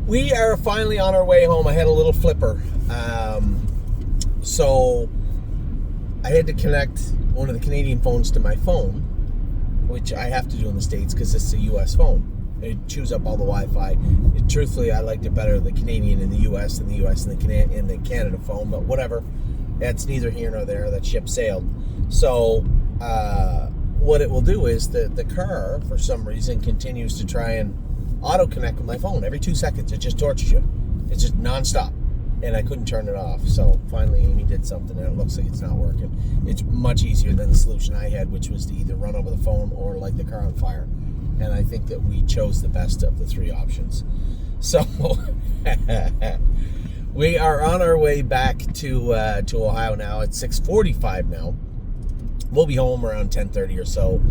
We are finally on our way home. I had a little flipper. So I had to connect one of the Canadian phones to my phone, which I have to do in the States because it's a U.S. phone. It chews up all the Wi-Fi. Truthfully, I liked it better, the Canadian in the U.S. than the U.S. in the Canada phone, but whatever. That's neither here nor there. That ship sailed. So what it will do is the car, for some reason, continues to try and auto-connect with my phone. Every 2 seconds, it just tortures you. It's just nonstop. And I couldn't turn it off. So finally, Amy did something, and it looks like it's not working. It's much easier than the solution I had, which was to either run over the phone or light the car on fire. And I think that we chose the best of the three options. So we are on our way back to Ohio now. It's 6:45 now. We'll be home around 10:30 or so.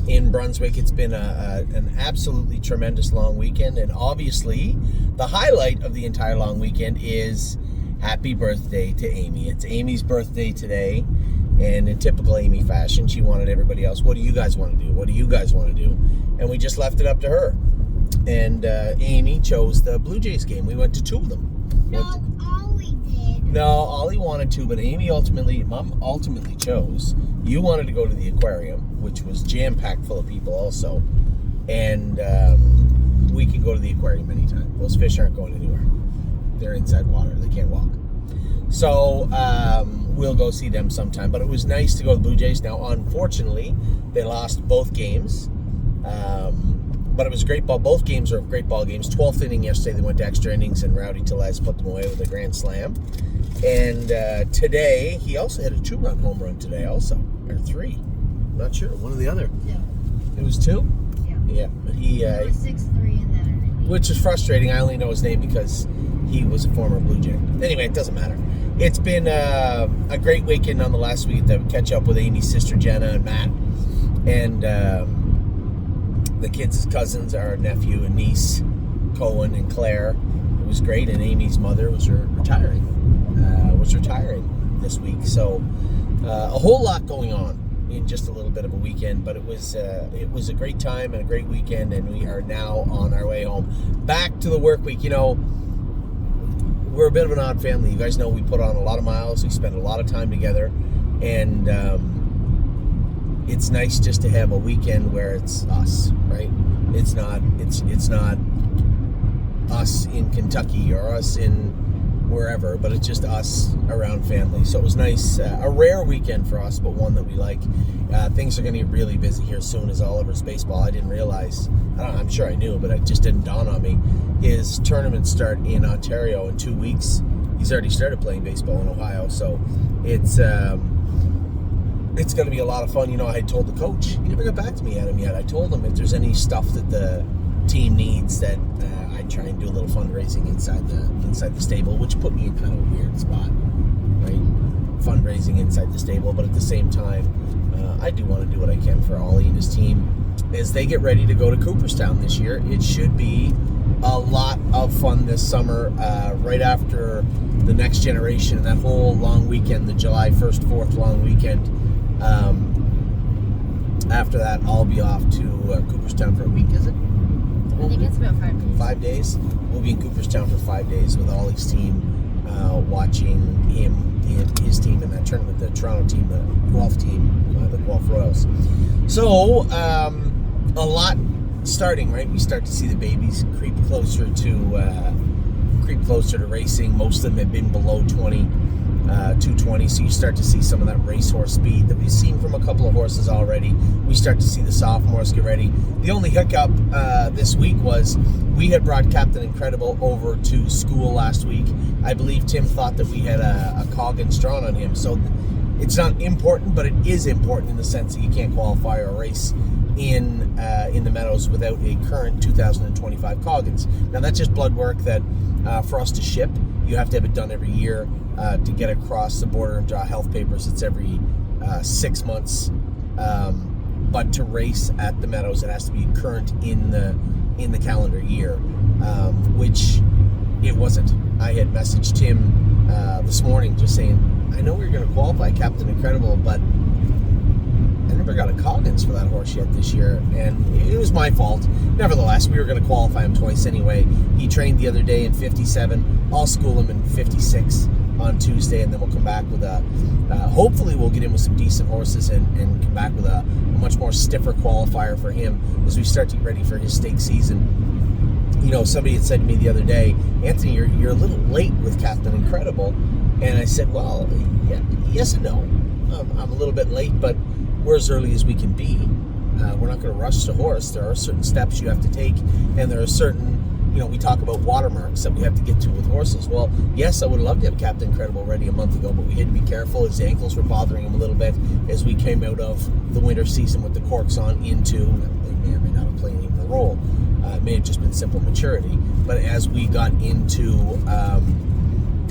In Brunswick, it's been an absolutely tremendous long weekend, and obviously the highlight of the entire long weekend is happy birthday to Amy. It's Amy's birthday today, and in typical Amy fashion, she wanted everybody else, what do you guys want to do? What do you guys want to do? And we just left it up to her. And Amy chose the Blue Jays game. We went to two of them. No, Ollie did. No, Ollie wanted to, but Mom ultimately chose. You wanted to go to the aquarium, which was jam-packed full of people also. And we can go to the aquarium anytime. Those fish aren't going anywhere. They're inside water. They can't walk. So we'll go see them sometime. But it was nice to go to the Blue Jays. Now, unfortunately, they lost both games. But it was great ball. Both games are great ball games. 12th inning yesterday, they went to extra innings, and Rowdy Tellez put them away with a grand slam. And today, he also had a 2-run home run today also. Or 3. I'm not sure. One or the other. 2. It was 2? Yeah. Yeah. But he... It was 6-3 in that inning. Which is frustrating. I only know his name because he was a former Blue Jay. Anyway, it doesn't matter. It's been a great weekend nonetheless. We get to catch up with Amy's sister Jenna and Matt. And the kids' cousins, our nephew and niece, Cohen and Claire. It was great. And Amy's mother was retiring this week. So a whole lot going on in just a little bit of a weekend, but it was a great time and a great weekend, and we are now on our way home back to the work week. You know, we're a bit of an odd family. You guys know we put on a lot of miles. We spend a lot of time together, and it's nice just to have a weekend where it's us, right? It's not us in Kentucky or us in wherever, but it's just us around family. So it was nice, a rare weekend for us, but one that we like. Things are going to get really busy here soon as Oliver's baseball. I didn't realize, I'm sure I knew, but it just didn't dawn on me. His tournaments start in Ontario in 2 weeks. He's already started playing baseball in Ohio, so it's going to be a lot of fun. You know, I had told the coach, he never got back to me, Adam, yet. I told him if there's any stuff that the team needs that I try and do a little fundraising inside the stable, which put me in kind of a weird spot, right? Fundraising inside the stable, but at the same time, I do want to do what I can for Ollie and his team as they get ready to go to Cooperstown this year. It should be a lot of fun this summer, right after the next generation and that whole long weekend, the July 1st, 4th long weekend. After that, I'll be off to Cooperstown for a week, is it? I think it's about 5 days. 5 days. We'll be in Cooperstown for 5 days with Ollie's team, watching him and his team in that tournament, the Toronto team, the Guelph team, the Guelph Royals. So, a lot starting, right? We start to see the babies creep closer to racing. Most of them have been below 220, so you start to see some of that racehorse speed that we've seen from a couple of horses already. We start to see the sophomores get ready. The only hiccup this week was we had brought Captain Incredible over to school last week. I believe Tim thought that we had a Coggins drawn on him, so it's not important, but it is important in the sense that you can't qualify or race in the Meadows without a current 2025 Coggins. Now that's just blood work that for us to ship, you have to have it done every year. To get across the border and draw health papers, it's every 6 months. But to race at the Meadows, it has to be current in the calendar year, which it wasn't. I had messaged him this morning just saying, I know we're going to qualify Captain Incredible, but, and never got a Coggins for that horse yet this year, and it was my fault. Nevertheless, we were going to qualify him twice anyway. He trained the other day in 57. I'll school him in 56 on Tuesday, and then we'll come back with a, hopefully we'll get in with some decent horses and come back with a much more stiffer qualifier for him as we start to get ready for his stake season. You know, somebody had said to me the other day, Anthony, you're a little late with Captain Incredible. And I said, well, yeah, yes and no. I'm a little bit late, but we're as early as we can be. We're not going to rush the horse. There are certain steps you have to take, and there are certain, you know, we talk about watermarks that we have to get to with horses. Well, yes, I would love to have Captain Incredible ready a month ago, but we had to be careful. His ankles were bothering him a little bit as we came out of the winter season with the corks on into, they may or may not have played even a role. It may have just been simple maturity. But as we got into,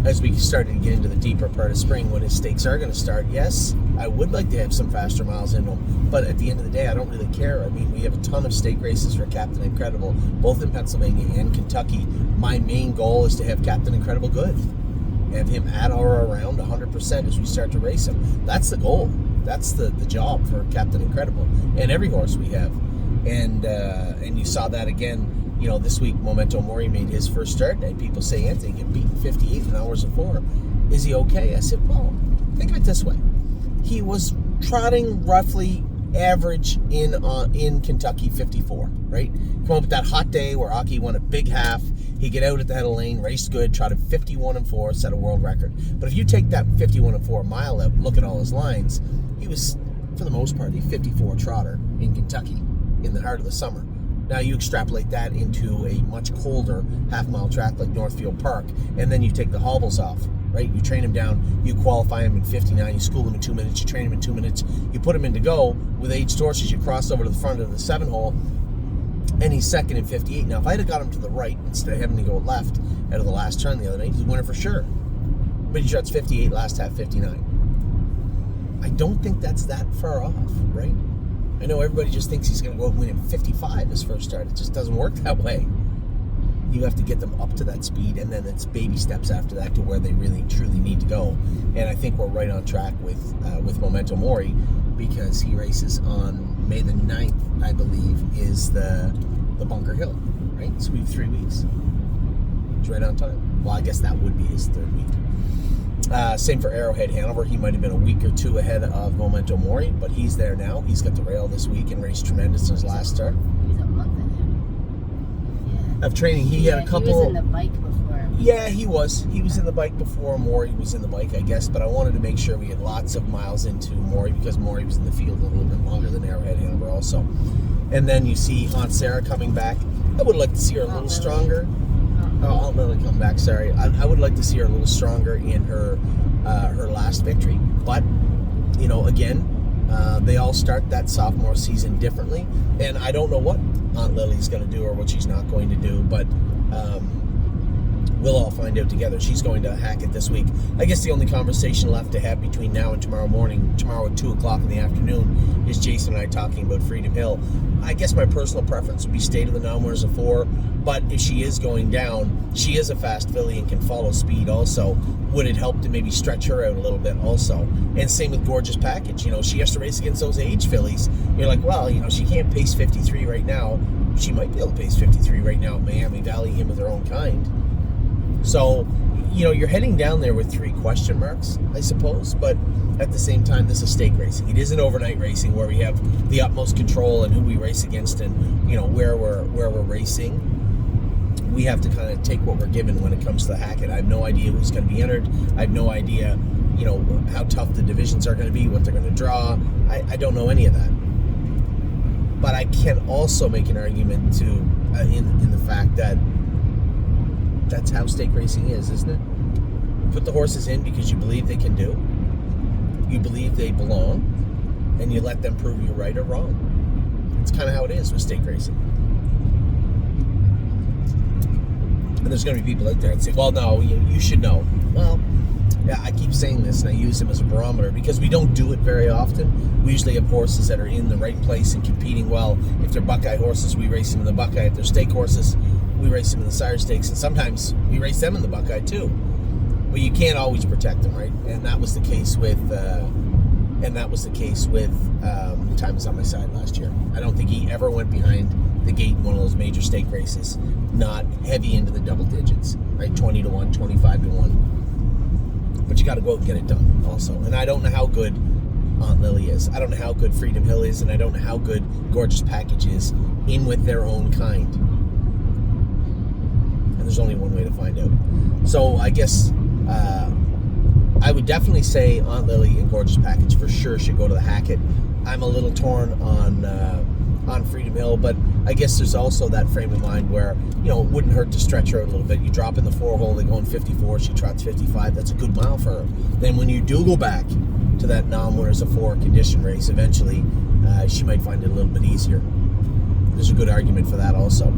as we started to get into the deeper part of spring when his stakes are going to start, yes, I would like to have some faster miles in them. But at the end of the day, I don't really care. I mean, we have a ton of stake races for Captain Incredible, both in Pennsylvania and Kentucky. My main goal is to have Captain Incredible good. Have him at or around 100% as we start to race him. That's the goal. That's the job for Captain Incredible. And every horse we have. And you saw that again, you know, this week Memento Mori made his first start, and people say, Anthony get beaten 58 in hours of 4. Is he okay? I said, well, think of it this way. He was trotting roughly average in Kentucky 54, right? Come up with that hot day where Aki won a big half. He get out at the head of the lane, raced good, trotted 51-4, set a world record. But if you take that 51-4 mile out, look at all his lines, he was, for the most part, a 54 trotter in Kentucky in the heart of the summer. Now you extrapolate that into a much colder half-mile track like Northfield Park, and then you take the hobbles off, right? You train him down, you qualify him in 59, you school him in 2 minutes, you train him in 2 minutes, you put him in to go with aged horses, you cross over to the front of the 7-hole, and he's second in 58. Now, if I'd have got him to the right instead of having to go left out of the last turn the other night, he's a winner for sure. But he trots 58, last half 59. I don't think that's that far off, right? I know everybody just thinks he's going to go and win in 55 his first start. It just doesn't work that way. You have to get them up to that speed, and then it's baby steps after that to where they really, truly need to go. And I think we're right on track with Memento Mori, because he races on May the 9th, I believe, is the Bunker Hill, right? So we have 3 weeks. It's right on time. Well, I guess that would be his third week. Same for Arrowhead Hanover. He might have been a week or two ahead of Memento Mori, but he's there now. He's got the rail this week and raced tremendous in his last start. He's a month ahead. Yeah. Of training. He had a couple. He was in the bike before. Yeah, he was. He was in the bike before Mori was in the bike, I guess. But I wanted to make sure we had lots of miles into Mori, because Mori was in the field a little bit longer than Arrowhead Hanover also. And then you see Aunt Sarah coming back. I would like to see her a little stronger. Aunt Lily come back, sorry. I would like to see her a little stronger in her last victory. But, you know, again, they all start that sophomore season differently. And I don't know what Aunt Lily's going to do or what she's not going to do, but we'll all find out together. She's going to hack it this week. I guess the only conversation left to have between now and tomorrow morning, tomorrow at 2 o'clock in the afternoon, is Jason and I talking about Freedom Hill. I guess my personal preference would be stay to the non-winners of 4, but if she is going down, she is a fast filly and can follow speed also. Would it help to maybe stretch her out a little bit also? And same with Gorgeous Package. You know, she has to race against those age fillies. You're like, well, you know, she can't pace 53 right now. She might be able to pace 53 right now at Miami Valley, him of their own kind. So, you know, you're heading down there with 3 question marks, I suppose, but at the same time, this is stake racing. It isn't overnight racing where we have the utmost control and who we race against and, you know, where we're racing. We have to kind of take what we're given when it comes to the Hackett. I have no idea who's going to be entered. I have no idea, you know, how tough the divisions are going to be, what they're going to draw. I don't know any of that. But I can also make an argument to in the fact that that's how stake racing is, isn't it? You put the horses in because you believe they can do, you believe they belong, and you let them prove you right or wrong. It's kind of how it is with stake racing. And there's going to be people out there that say, well, no, you should know. Well, yeah, I keep saying this, and I use them as a barometer because we don't do it very often. We usually have horses that are in the right place and competing well. If they're Buckeye horses, we race them in the Buckeye. If they're stake horses, we race them in the Sire Stakes, and sometimes we race them in the Buckeye too. But you can't always protect them, right? And that was the case with And that was the case with Time Is On My Side last year. I don't think he ever went behind the gate in one of those major stake races, not heavy into the double digits, right? 20 to 1, 25 to 1. But you got to go out and get it done also. And I don't know how good Aunt Lily is. I don't know how good Freedom Hill is, and I don't know how good Gorgeous Package is in with their own kind. And there's only one way to find out. So I guess I would definitely say Aunt Lily and Gorgeous Package for sure should go to the Hackett. I'm a little torn on Freedom Hill, but I guess there's also that frame of mind where, it wouldn't hurt to stretch her a little bit. You drop in the 4-hole, they go in 54, she trots 55. That's a good mile for her. Then when you do go back to that non-winners of 4 condition race, eventually she might find it a little bit easier. There's a good argument for that also.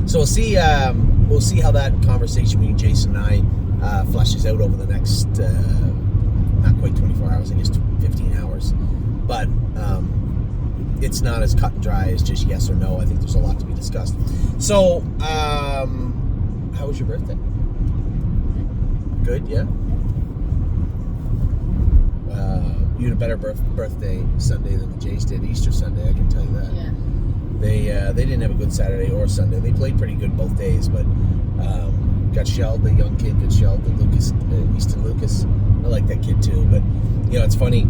So we'll see how that conversation between Jason and I fleshes out over the next not quite 24 hours, I guess 15 hours. But it's not as cut and dry as just yes or no. I think there's a lot to be discussed. So, how was your birthday? Good, yeah? You had a better birthday Sunday than the Jays did Easter Sunday, I can tell you that. Yeah. They didn't have a good Saturday or Sunday. They played pretty good both days, but got shelled. The young kid got shelled. Easton Lucas. I like that kid too. But it's funny.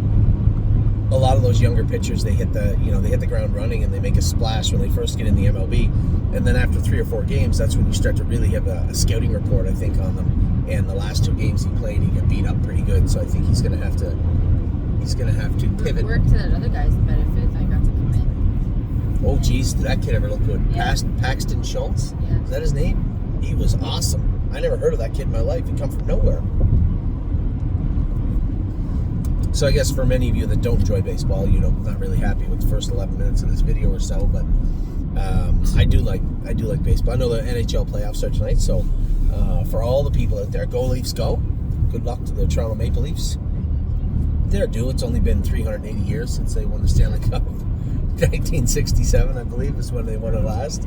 A lot of those younger pitchers, they hit the ground running and they make a splash when they first get in the MLB, and then after 3 or 4 games, that's when you start to really have a scouting report, I think, on them. And the last 2 games he played, he got beat up pretty good. So I think he's going to have to pivot. Work to that other guy's benefit. I got to come in. Oh, geez, did that kid ever look good? Yeah. Paxton Schultz? Yeah. Is that his name? He was awesome. I never heard of that kid in my life. He come from nowhere. So I guess for many of you that don't enjoy baseball, not really happy with the first 11 minutes of this video or so, but I do like baseball. I know the NHL playoffs start tonight, so for all the people out there, go Leafs, go. Good luck to the Toronto Maple Leafs. They're due. It's only been 380 years since they won the Stanley Cup. 1967, I believe, is when they won it last.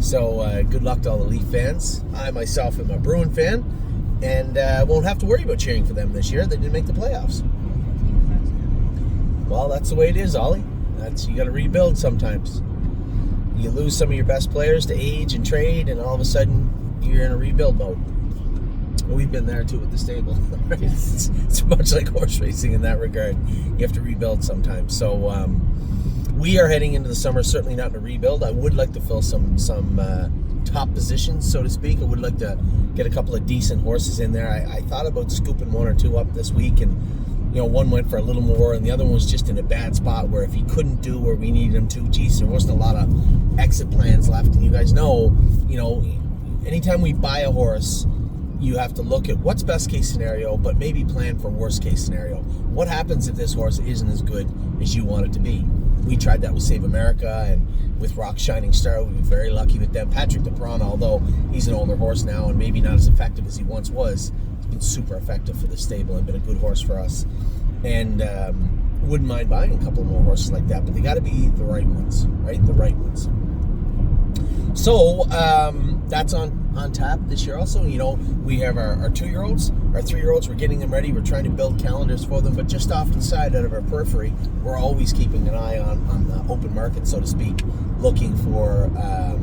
So good luck to all the Leaf fans. I myself am a Bruin fan, and won't have to worry about cheering for them this year. They didn't make the playoffs. Well, that's the way it is, Ollie. You got to rebuild sometimes. You lose some of your best players to age and trade, and all of a sudden you're in a rebuild mode. We've been there too with the stable. Right? It's much like horse racing in that regard. You have to rebuild sometimes. So we are heading into the summer, certainly not in a rebuild. I would like to fill some top positions, so to speak. I would like to get a couple of decent horses in there. I thought about scooping 1 or 2 up this week, and one went for a little more, and the other one was just in a bad spot where if he couldn't do where we needed him to, geez, there wasn't a lot of exit plans left. And you guys know, anytime we buy a horse, you have to look at what's best case scenario, but maybe plan for worst case scenario. What happens if this horse isn't as good as you want it to be? We tried that with Save America and with Rock Shining Star. We were very lucky with them. Patrick DePron, although he's an older horse now and maybe not as effective as he once was, he's been super effective for the stable and been a good horse for us. And wouldn't mind buying a couple more horses like that, but they got to be the right ones, right? The right ones. So that's on tap this year also. We have our 2-year-olds, our 3-year-olds. We're getting them ready. We're trying to build calendars for them, but just off to the side, out of our periphery, we're always keeping an eye on the open market, so to speak, looking for a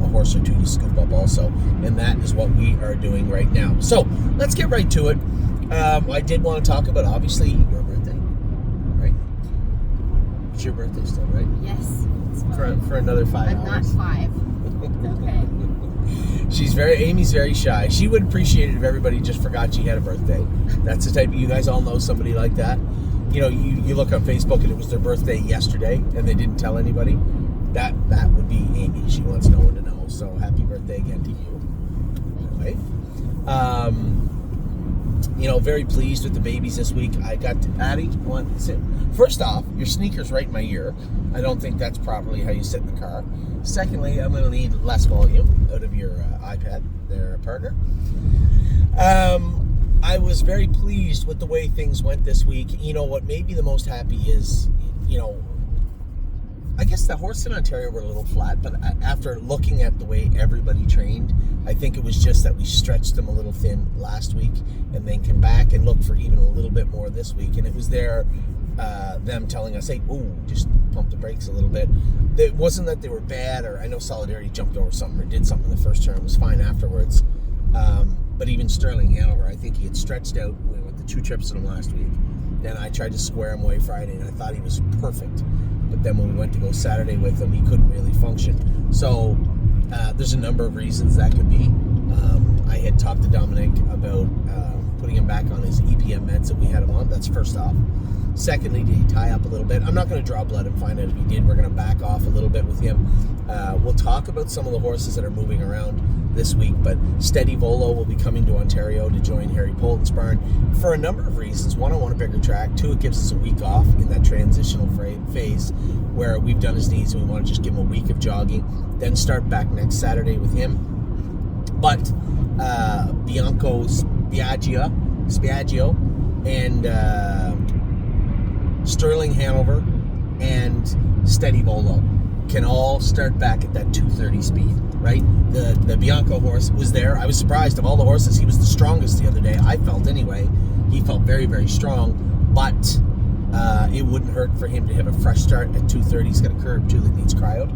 horse or 2 to scoop up also, and that is what we are doing right now. So let's get right to it. I did want to talk about, obviously, your birthday, right? It's your birthday still, right? Yes. For another 5 I'm hours. not 5. Okay. Amy's very shy. She would appreciate it if everybody just forgot she had a birthday. That's the type, you guys all know somebody like that. You look on Facebook and it was their birthday yesterday and they didn't tell anybody. That would be Amy. She wants no one to know. So happy birthday again to you. Right? Very pleased with the babies this week. I got Addie. First off, your sneaker's right in my ear. I don't think that's properly how you sit in the car. Secondly, I'm going to need less volume out of your iPad, their partner. I was very pleased with the way things went this week. What made me the most happy is, I guess the horse in Ontario were a little flat, but after looking at the way everybody trained, I think it was just that we stretched them a little thin last week and then came back and looked for even a little bit more this week. And it was them telling us, hey, ooh, just pump the brakes a little bit. It wasn't that they were bad, or I know Solidarity jumped over something or did something the first turn. It was fine afterwards. But even Sterling Hanover, I think he had stretched out with the 2 trips in him last week. And I tried to square him away Friday, and I thought he was perfect. But then when we went to go Saturday with him, he couldn't really function. So there's a number of reasons that could be. I had talked to Dominic about putting him back on his EPM meds that we had him on. That's first off. Secondly, did he tie up a little bit? I'm not going to draw blood and find out if he did. We're going to back off a little bit with him. We'll talk about some of the horses that are moving around this week, but Steady Volo will be coming to Ontario to join Harry Polton's barn for a number of reasons. One, I want a bigger track. Two, it gives us a week off in that transitional phase where we've done his knees and we want to just give him a week of jogging, then start back next Saturday with him. But Bianco Spiaggio and Sterling Hanover and Steady Volo can all start back at that 230 speed, right? The Bianco horse was there. I was surprised. Of all the horses, he was the strongest the other day. I felt anyway. He felt very, very strong, but it wouldn't hurt for him to have a fresh start at 230. He's got a curb too that needs cryo.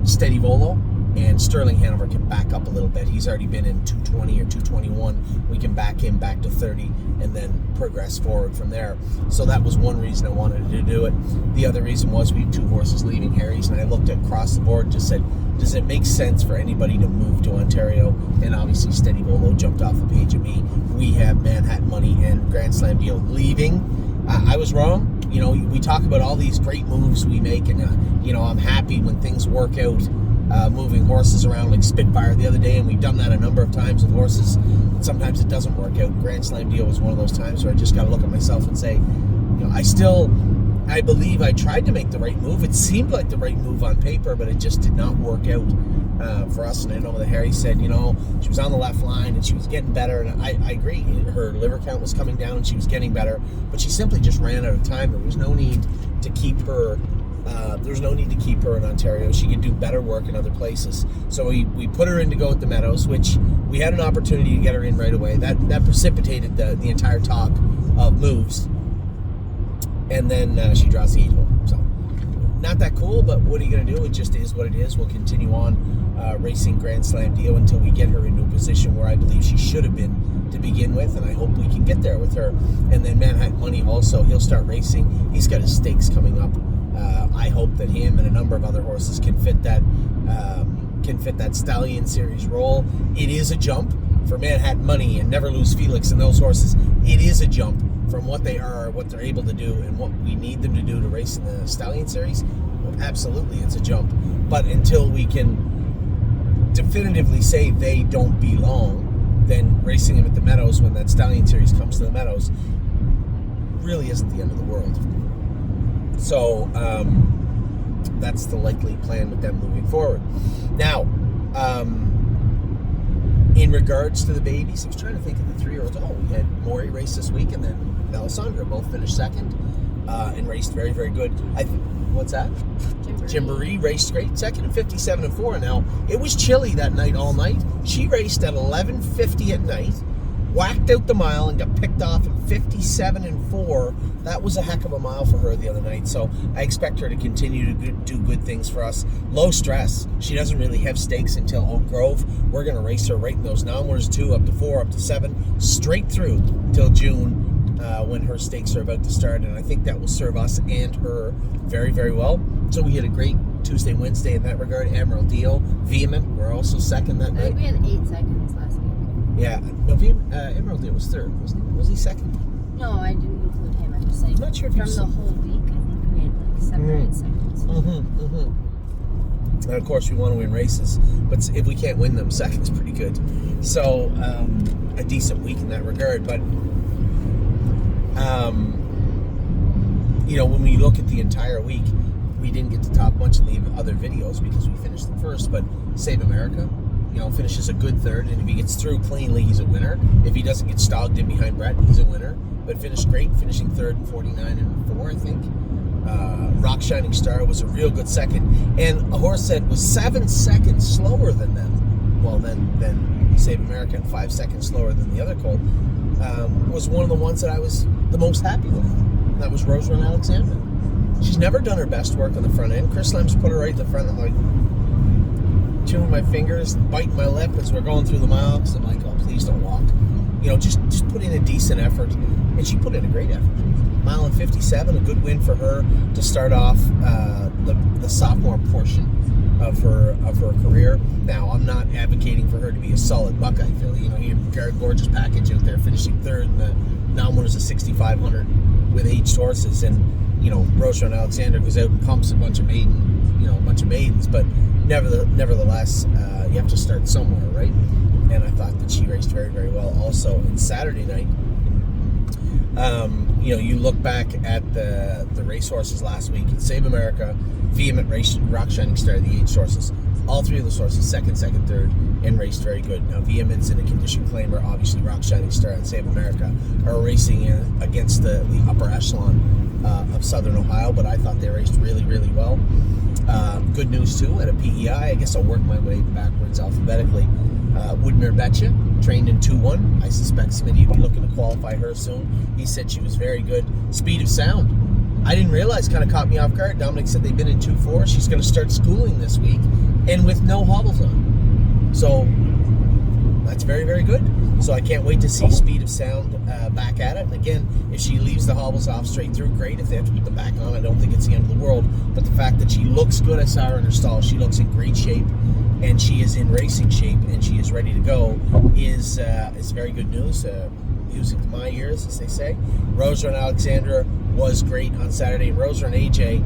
Steady Volo and Sterling Hanover can back up a little bit. He's already been in 220 or 221. We can back him back to 30 and then progress forward from there. So that was one reason I wanted to do it. The other reason was we had 2 horses leaving Harry's, and I looked across the board and just said, does it make sense for anybody to move to Ontario? And obviously Steady Volo jumped off the page of me. We have Manhattan Money and Grand Slam Deal leaving. I was wrong. You know, we talk about all these great moves we make, and I'm happy when things work out. Moving horses around like Spitfire the other day, and we've done that a number of times with horses. Sometimes it doesn't work out. Grand Slam Deal was one of those times where I just got to look at myself and say, I believe I tried to make the right move. It seemed like the right move on paper, but it just did not work out for us. And I know that Harry said, she was on the left line and she was getting better. And I agree. Her liver count was coming down and she was getting better, but she simply just ran out of time. There was no need to keep her. In Ontario. She could do better work in other places. So we put her in to go at the Meadows, which we had an opportunity to get her in right away. That precipitated the entire talk of moves. And then she draws the 8-hole. So not that cool, but what are you going to do? It just is what it is. We'll continue on racing Grand Slam Deal until we get her into a position where I believe she should have been to begin with, and I hope we can get there with her. And then Manhattan Money also, he'll start racing. He's got his stakes coming up. I hope that him and a number of other horses can fit that Stallion Series role. It is a jump for Manhattan Money and Never Lose Felix and those horses. It is a jump from what they are, what they're able to do, and what we need them to do to race in the Stallion Series. Well, absolutely, it's a jump. But until we can definitively say they don't belong, then racing them at the Meadows when that Stallion Series comes to the Meadows really isn't the end of the world. So that's the likely plan with them moving forward. Now, in regards to the babies, I was trying to think of the 3-year-olds. Oh, we had Maury race this week, and then Alessandra both finished second and raced very, very good. What's that? Jimboree raced great, second in 57-4. Now, it was chilly that night all night. She raced at 11:50 at night, whacked out the mile, and got picked off in 57-4. That was a heck of a mile for her the other night, so I expect her to continue to do good things for us. Low stress. She doesn't really have stakes until Oak Grove. We're going to race her right in those numbers, 2 up to 4 up to 7, straight through till June when her stakes are about to start, and I think that will serve us and her very, very well. So we had a great Tuesday, Wednesday in that regard. Emerald Deal, Vehement, we're also second that night. I think we had 8 seconds last week. Yeah, no, Emerald Deal was third, wasn't he? Was he second? No, I didn't include him. I'm just saying. I'm not sure if from the whole week, I think we had like 7 or 8 seconds. And of course, we want to win races, but if we can't win them, second's pretty good. So a decent week in that regard. But when we look at the entire week, we didn't get to talk much in the other videos because we finished them first. But Save America, finishes a good third, and if he gets through cleanly, he's a winner. If he doesn't get stogged in behind Brett, he's a winner. But finished great, finishing third in 49-4, I think. Rock Shining Star was a real good second, and a horse that was 7 seconds slower than them. Well, than Save America, and 5 seconds slower than the other colt. Was one of the ones that I was the most happy with. And that was Rose Run Alexandra. She's never done her best work on the front end. Chris Lem's put her right at the front. I'm like, chewing my fingers, biting my lip as we're going through the mile, because I'm like, oh, please don't walk. Just put in a decent effort. And she put in a great effort. Mile and 57, a good win for her to start off the sophomore portion of her career. Now, I'm not advocating for her to be a solid Buckeye filly. He had a gorgeous package out there, finishing third in the non-winners of 6,500 with aged horses, and Rose Run Alexander goes out and pumps a bunch of maidens, but nevertheless, you have to start somewhere, right? And I thought that she raced very, very well. Also, on Saturday night, you look back at the racehorses last week. Save America, Vehement Race, Rock Shining Star, the 8 horses. All 3 of those horses, second, third, and raced very good. Now, Vehement's in a condition claimer. Obviously, Rock Shining Star and Save America are racing against the upper echelon of Southern Ohio, but I thought they raced really, really well. Good news, too, at a PEI. I guess I'll work my way backwards alphabetically. Woodmere Betcha trained in 2-1. I suspect Smitty will be looking to qualify her soon. He said she was very good. Speed of Sound, I didn't realize, kind of caught me off guard. Dominic said they've been in 2-4. She's going to start schooling this week, and with no hobbles on. So that's very, very good. So I can't wait to see Speed of Sound back at it. And again, if she leaves the hobbles off straight through, great. If they have to put them back on, I don't think it's the end of the world. But the fact that she looks good, I saw her in her stall. She looks in great shape, and she is in racing shape, and she is ready to go, is very good news. Music to my ears, as they say. Rose Run Alexandra was great on Saturday. Rose Run AJ,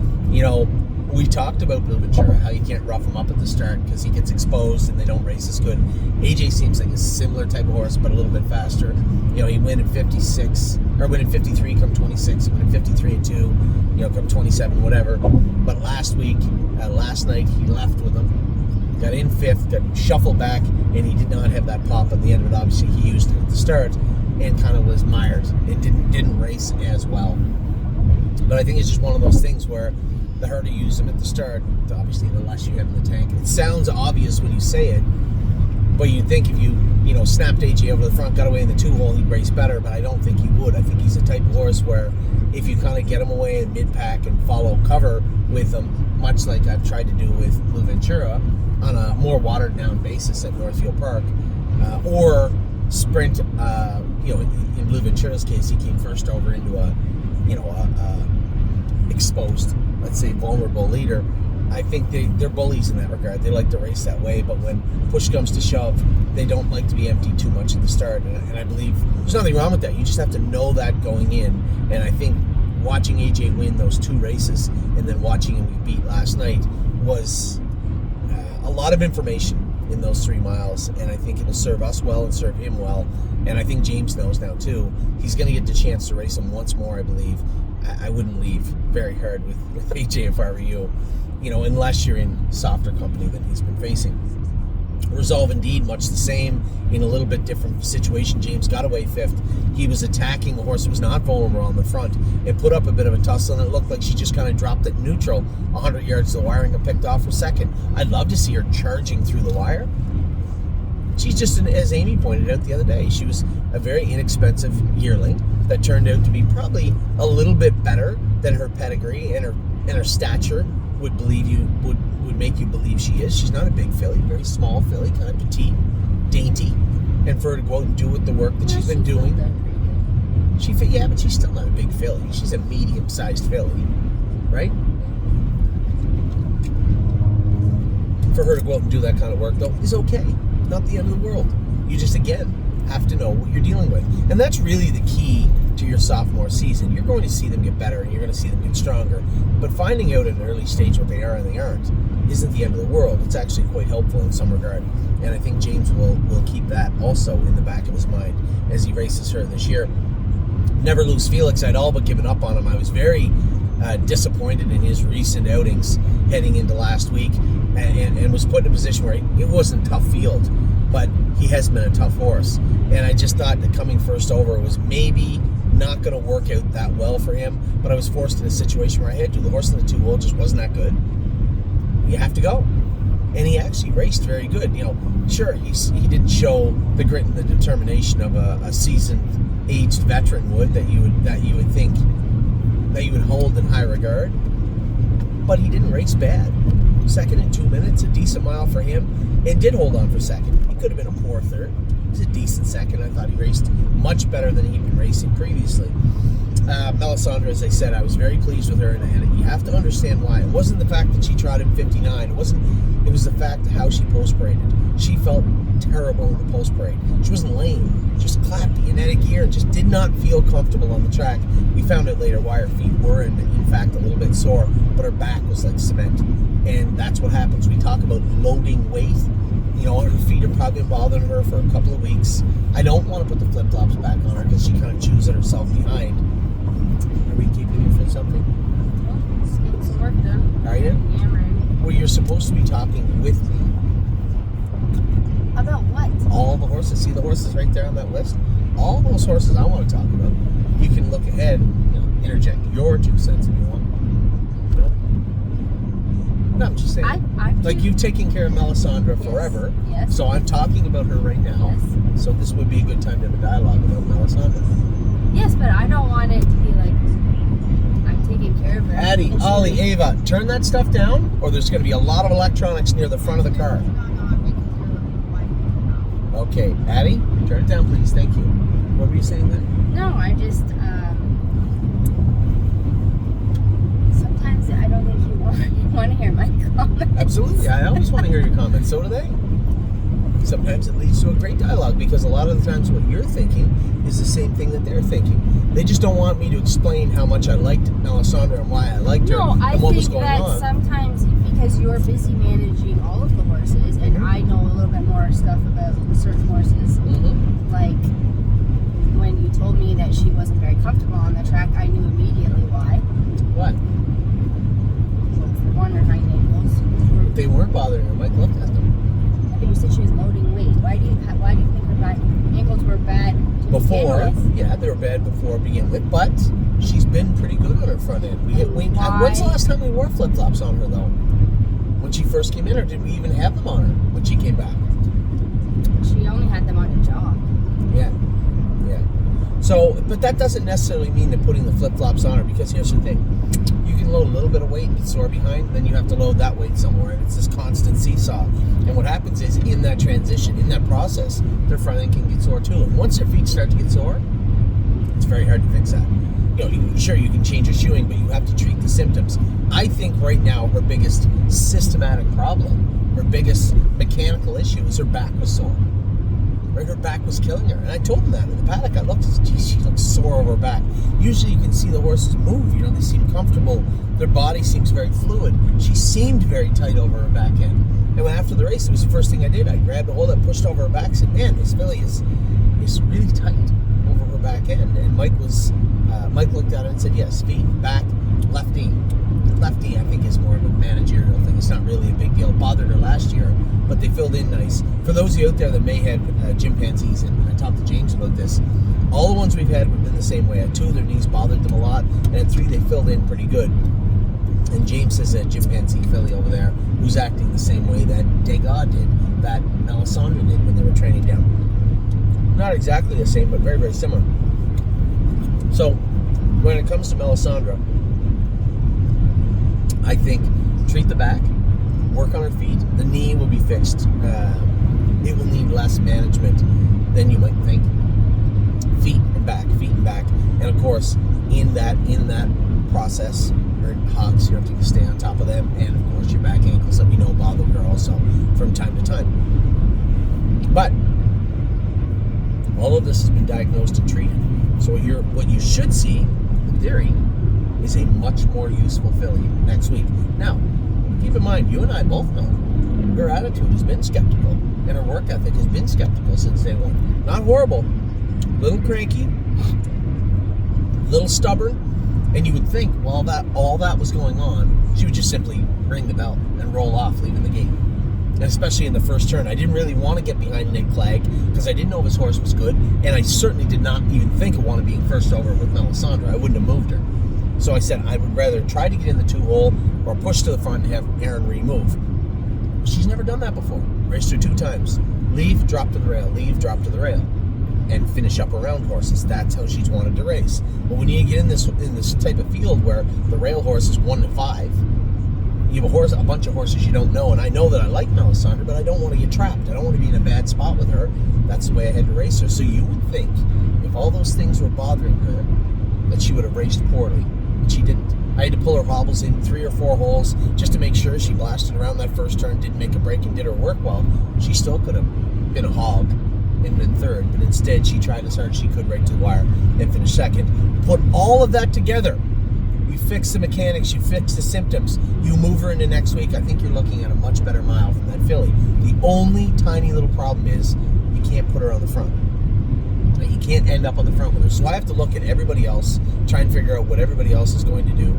we talked about Blue Ventura, how you can't rough him up at the start because he gets exposed and they don't race as good. AJ seems like a similar type of horse, but a little bit faster. He win in 56, or win in 53, come 26, win in 53 and 2, come 27, whatever. But last night, he left with him, got in 5th, got shuffled back, and he did not have that pop at the end of it. Obviously, he used it at the start and kind of was mired. It didn't race as well. But I think it's just one of those things where the harder you use them at the start, obviously the less you have in the tank. It sounds obvious when you say it, but you'd think if you snapped AJ over the front, got away in the 2-hole, he'd race better, but I don't think he would. I think he's a type of horse where if you kind of get him away in mid-pack and follow cover with him, much like I've tried to do with Blue Ventura on a more watered-down basis at Northfield Park, or sprint, in Blue Ventura's case, he came first over into a exposed, let's say, vulnerable leader. I think they're bullies in that regard. They like to race that way, but when push comes to shove, they don't like to be emptied too much at the start. And I believe there's nothing wrong with that. You just have to know that going in. And I think watching AJ win those 2 races and then watching him be beat last night was a lot of information in those 3 miles. And I think it'll serve us well and serve him well. And I think James knows now, too. He's going to get the chance to race him once more, I believe. I wouldn't leave very hard with AJ if I were you, unless you're in softer company than he's been facing. Resolve Indeed, much the same, in a little bit different situation. James got away 5th. He was attacking a horse that was not vulnerable on the front and put up a bit of a tussle, and it looked like she just kind of dropped it neutral 100 yards to the wire and got picked off for second. I'd love to see her charging through the wire. She's just, as Amy pointed out the other day, she was a very inexpensive yearling that turned out to be probably a little bit better than her pedigree and her stature would make you believe she is. She's not a big filly, very small filly, kind of petite, dainty, and for her to go out and do with the work that she's been doing. But she's still not a big filly. She's a medium-sized filly, right? For her to go out and do that kind of work, though, is okay. Not the end of the world. You just, again, have to know what you're dealing with. And that's really the key to your sophomore season. You're going to see them get better and you're going to see them get stronger. But finding out at an early stage what they are and they aren't isn't the end of the world. It's actually quite helpful in some regard. And I think James will keep that also in the back of his mind as he races her this year. Never Lose Felix, I'd all but given up on him. I was very disappointed in his recent outings heading into last week and was put in a position where it wasn't a tough field, but he has been a tough horse. And I just thought that coming first over was maybe not going to work out that well for him. But I was forced in a situation where I had to. The horse in the 2-hole just wasn't that good. You have to go. And he actually raced very good. You know, sure, he didn't show the grit and the determination of a seasoned, aged veteran would that you would think that you would hold in high regard. But he didn't race bad. Second in 2 minutes, a decent mile for him, and did hold on for second. He could have been a poor third. He was a decent second. I thought he raced much better than he'd been racing previously. Melisandre, as I said, I was very pleased with her, and you have to understand why. It wasn't the fact that she trotted 59. It was the fact of how she post-paraded. She felt terrible in the post-parade. She wasn't lame, just clappy and out of gear, and just did not feel comfortable on the track. We found out later why her feet were, in fact, a little bit sore, but her back was like cement. And that's what happens. We talk about loading weight. You know, her feet are probably bothering her for a couple of weeks. I don't want to put the flip-flops back on her because she kind of chews at herself behind. Are we keeping you for something? Just getting some work done. Are you? Yeah, I'm ready. Well, you're supposed to be talking with me. About what? All the horses. See the horses right there on that list? All those horses I want to talk about. You can look ahead and interject your 2 cents if you want. No, I'm just saying. Like, you've taken care of Melisandre forever. Yes. So I'm talking about her right now. Yes. So this would be a good time to have a dialogue about Melisandre. Yes, but I don't want it to be like I'm taking care of her. Addie, Ollie, Ava, turn that stuff down, or there's going to be a lot of electronics near the front of the car. Okay, Addie, turn it down, please. Thank you. What were you saying then? No, I just sometimes I don't think you want to hear my comments. Absolutely, I always want to hear your comments. So do they. Sometimes it leads to a great dialogue because a lot of the times what you're thinking is the same thing that they're thinking. They just don't want me to explain how much I liked Melisandre and why I liked her and what was going on. No, I think that sometimes because you're busy managing all of the horses, and I know a little bit more stuff about certain horses. Like when you told me that she wasn't very comfortable on the track, I knew immediately why. What? Well, for one, her hind ankles. They weren't bothering her. Mike looked at them. But you said she was loading weight. Why do you think her back ankles were bad to Before? begin with? Yeah, they were bad before to begin with, but she's been pretty good on her front end. When's the last time we wore flip-flops on her, though? When she first came in, or did we even have them on her when she came back? She only had them on the jaw. Yeah. So, but that doesn't necessarily mean that putting the flip-flops on her, because here's the thing. You can load a little bit of weight and get sore behind, then you have to load that weight somewhere, and it's this constant seesaw. And what happens is, in that transition, in that process, their front end can get sore too. And once their feet start to get sore, it's very hard to fix that. You know, sure, you can change your shoeing, but you have to treat the symptoms. I think right now her biggest systematic problem, her biggest mechanical issue is her back was sore. Right, her back was killing her. And I told them that in the paddock. I looked, geez, she looks sore over her back. Usually you can see the horses move, you know, they seem comfortable. Their body seems very fluid. She seemed very tight over her back end. And after the race, it was the first thing I did. I grabbed a hold of it, pushed over her back, and said, man, this filly is really tight over her back end. And Mike looked at it and said, yes, feet, back, left knee. Left knee, I think, is more of a managerial thing. It's not really a big deal. It bothered her last year, but they filled in nice. For those of you out there that may have chimpanzees, and I talked to James about this, all the ones we've had have been the same way. At 2, their knees bothered them a lot, and at 3, they filled in pretty good. And James has a chimpanzee filly over there who's acting the same way that Degas did, that Melisandre did when they were training down. Not exactly the same, but very, very similar. So, when it comes to Melisandre, I think treat the back, work on her feet. The knee will be fixed. It will need less management than you might think. Feet and back, and of course, in that process, her hocks, you have to stay on top of them, and of course, your back ankles that we know bother her also from time to time. But all of this has been diagnosed and treated. So what you should see, in theory, is a much more useful filly next week. Now, keep in mind, you and I both know her attitude has been skeptical, and her work ethic has been skeptical since day one. Not horrible, little cranky, little stubborn, and you would think, while all that was going on, she would just simply ring the bell and roll off, leaving the gate. especially in the first turn. I didn't really want to get behind Nick Clegg because I didn't know if his horse was good, and I certainly did not even think of wanting being first over with Melisandre. I wouldn't have moved her. So I said I would rather try to get in the 2-hole or push to the front and have Erin remove. She's never done that before. Raced her 2 times. Leave, drop to the rail, leave, drop to the rail, and finish up around horses. That's how she's wanted to race. But when you get in this type of field where the rail horse is 1 to 5, you have a bunch of horses you don't know, and I know that I like Melisandre, but I don't want to get trapped. I don't want to be in a bad spot with her. That's the way I had to race her. So you would think if all those things were bothering her, that she would have raced poorly, but she didn't. I had to pull her hobbles in 3 or 4 holes just to make sure she blasted around that first turn, didn't make a break, and did her work well. She still could have been a hog and been third, but instead she tried as hard as she could right to the wire and finished second. Put all of that together. You fix the mechanics, you fix the symptoms, you move her into next week. I think you're looking at a much better mile from that filly. The only tiny little problem is you can't put her on the front. You can't end up on the front with her. So I have to look at everybody else, try and figure out what everybody else is going to do,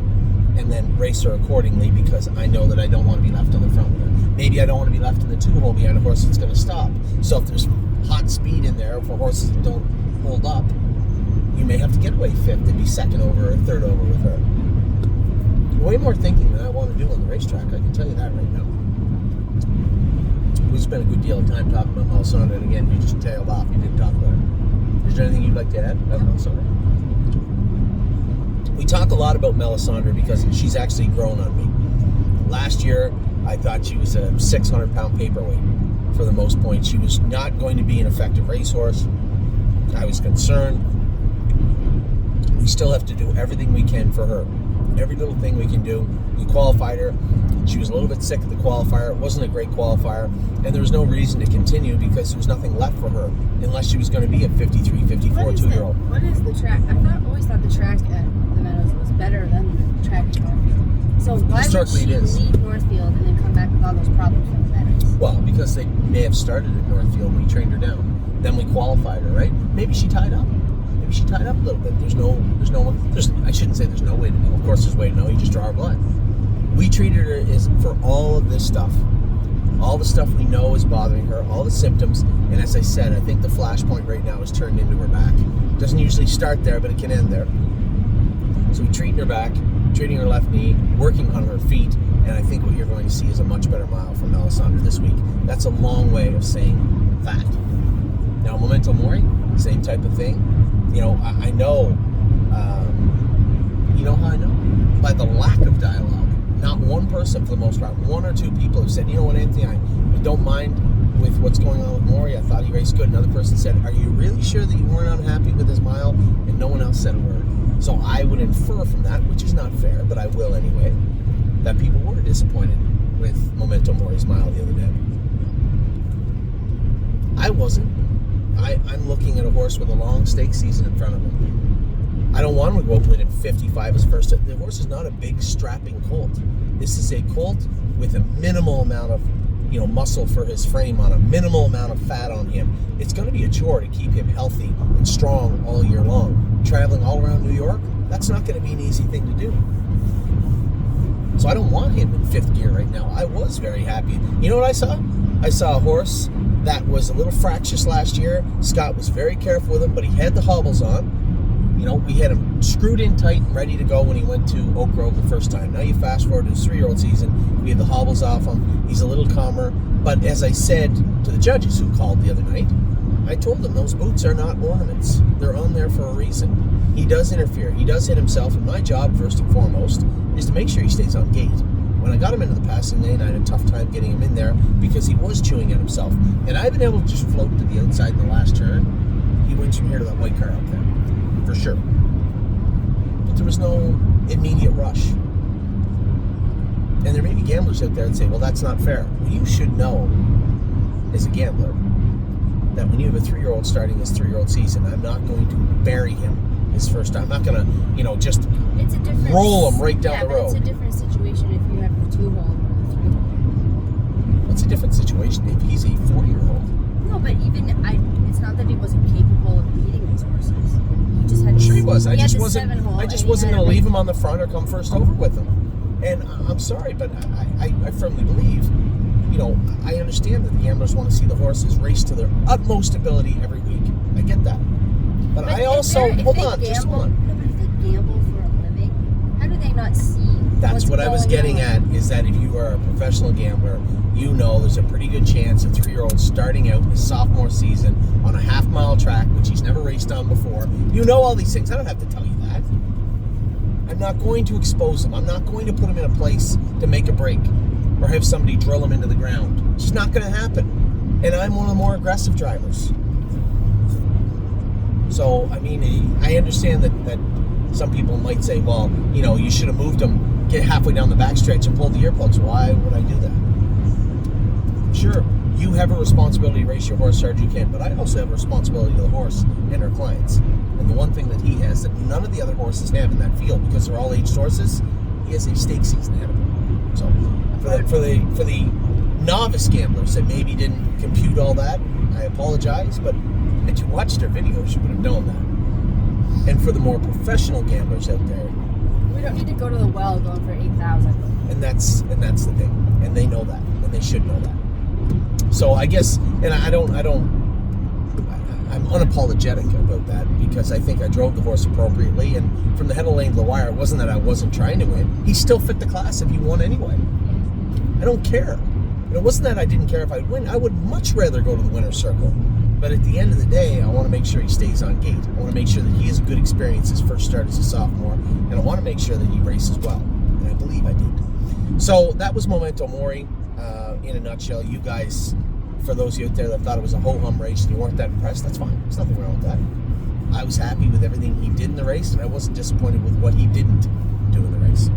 and then race her accordingly, because I know that I don't want to be left on the front with her. Maybe I don't want to be left in the 2-hole behind a horse that's going to stop. So if there's hot speed in there for horses that don't hold up, you may have to get away 5th and be 2nd over or 3rd over with her. Way more thinking than I want to do on the racetrack, I can tell you that right now. We spent a good deal of time talking about Melisandre, and again, you just tailed off. You didn't talk about it. Is there anything you'd like to add about Melisandre? We talk a lot about Melisandre because she's actually grown on me. Last year, I thought she was a 600-pound paperweight for the most points. She was not going to be an effective racehorse. I was concerned. We still have to do everything we can for her. Every little thing we can do. We qualified her. She was a little bit sick at the qualifier. It wasn't a great qualifier, and there was no reason to continue because there was nothing left for her unless she was going to be a 53, 54, 2-year-old. What is the track? Always thought the track at the Meadows was better than the track at Northfield. So why would she leave Northfield and then come back with all those problems from the Meadows? Well, because they may have started at Northfield when we trained her down. Then we qualified her, right? Maybe she tied up. Maybe she tied up a little bit. I shouldn't say there's no way to know. Of course there's a way to know. You just draw her blood. We treated her as for all of this stuff. All the stuff we know is bothering her, all the symptoms, and as I said, I think the flashpoint right now is turned into her back. It doesn't usually start there, but it can end there. So we're treating her back, treating her left knee, working on her feet, and I think what you're going to see is a much better mile from Melisandre this week. That's a long way of saying that. Now, Memento Mori, same type of thing. You know, I know, you know how I know? By the lack of dialogue. Not one person, for the most part, 1 or 2 people have said, you know what, Anthony, I don't mind with what's going on with Maury. I thought he raced good. Another person said, are you really sure that you weren't unhappy with his mile? And no one else said a word. So I would infer from that, which is not fair, but I will anyway, that people were disappointed with Memento Mori's mile the other day. I wasn't. I'm looking at a horse with a long stake season in front of him. I don't want him to go up at 55 as first. The horse is not a big strapping colt. This is a colt with a minimal amount of, muscle for his frame on a minimal amount of fat on him. It's going to be a chore to keep him healthy and strong all year long. Traveling all around New York, that's not going to be an easy thing to do. So I don't want him in 5th gear right now. I was very happy. You know what I saw? I saw a horse that was a little fractious last year. Scott was very careful with him, but he had the hobbles on. We had him screwed in tight and ready to go when he went to Oak Grove the first time. Now you fast forward to his 3-year-old season, we have the hobbles off him. He's a little calmer. But as I said to the judges who called the other night, I told them those boots are not ornaments. They're on there for a reason. He does interfere. He does hit himself. And my job, first and foremost, is to make sure he stays on gate. When I got him into the passing lane, I had a tough time getting him in there because he was chewing at himself. And I've been able to just float to the outside in the last turn. He wins from here to that white car out there. For sure. But there was no immediate rush. And there may be gamblers out there that say, well, that's not fair. Well, you should know, as a gambler, that when you have a 3-year-old starting his 3-year-old season, I'm not going to bury him his first time. I'm not going to, just roll him right down the road. It's a different situation if you have the 2-hole or the 3-hole. It's a different situation if he's a 4-year-old. No, but even, it's not that he wasn't capable of beating these horses. He just had Sure he was. I just wasn't going to leave him on the front or come first over with him. And I'm sorry, but I firmly believe, I understand that the gamblers want to see the horses race to their utmost ability every week. I get that. But I also, hold on. No, but if they gamble for a living, how do they not see? That's what I was getting at, is that if you are a professional gambler, you know there's a pretty good chance a 3-year-old starting out his sophomore season on a half-mile track, which he's never raced on before. You know all these things. I don't have to tell you that. I'm not going to expose him. I'm not going to put him in a place to make a break or have somebody drill him into the ground. It's just not going to happen. And I'm one of the more aggressive drivers. So, I mean, I understand that some people might say, well, you know, you should have moved him, get halfway down the backstretch and pulled the earplugs. Why would I do that? Sure, you have a responsibility to race your horse as hard as you can, but I also have a responsibility to the horse and our clients. And the one thing that he has that none of the other horses have in that field, because they're all aged horses, he has a stake season ahead of him. So for the novice gamblers that maybe didn't compute all that, I apologize, but had you watched our videos, you would have known that. And for the more professional gamblers out there, we don't need to go to the well going for 8,000. And that's the thing, and they know that, and they should know that. So I guess, and I'm unapologetic about that, because I think I drove the horse appropriately, and from the head of the lane to the wire, it wasn't that I wasn't trying to win. He still fit the class if he won anyway. I don't care. And it wasn't that I didn't care if I'd win. I would much rather go to the winner's circle. But at the end of the day, I want to make sure he stays on gate. I want to make sure that he has a good experience his first start as a sophomore, and I want to make sure that he races well. And I believe I did. So that was Memento Mori in a nutshell. You guys, for those of you out there that thought it was a ho-hum race and you weren't that impressed, that's fine. There's nothing wrong with that. I was happy with everything he did in the race, and I wasn't disappointed with what he didn't do in the race.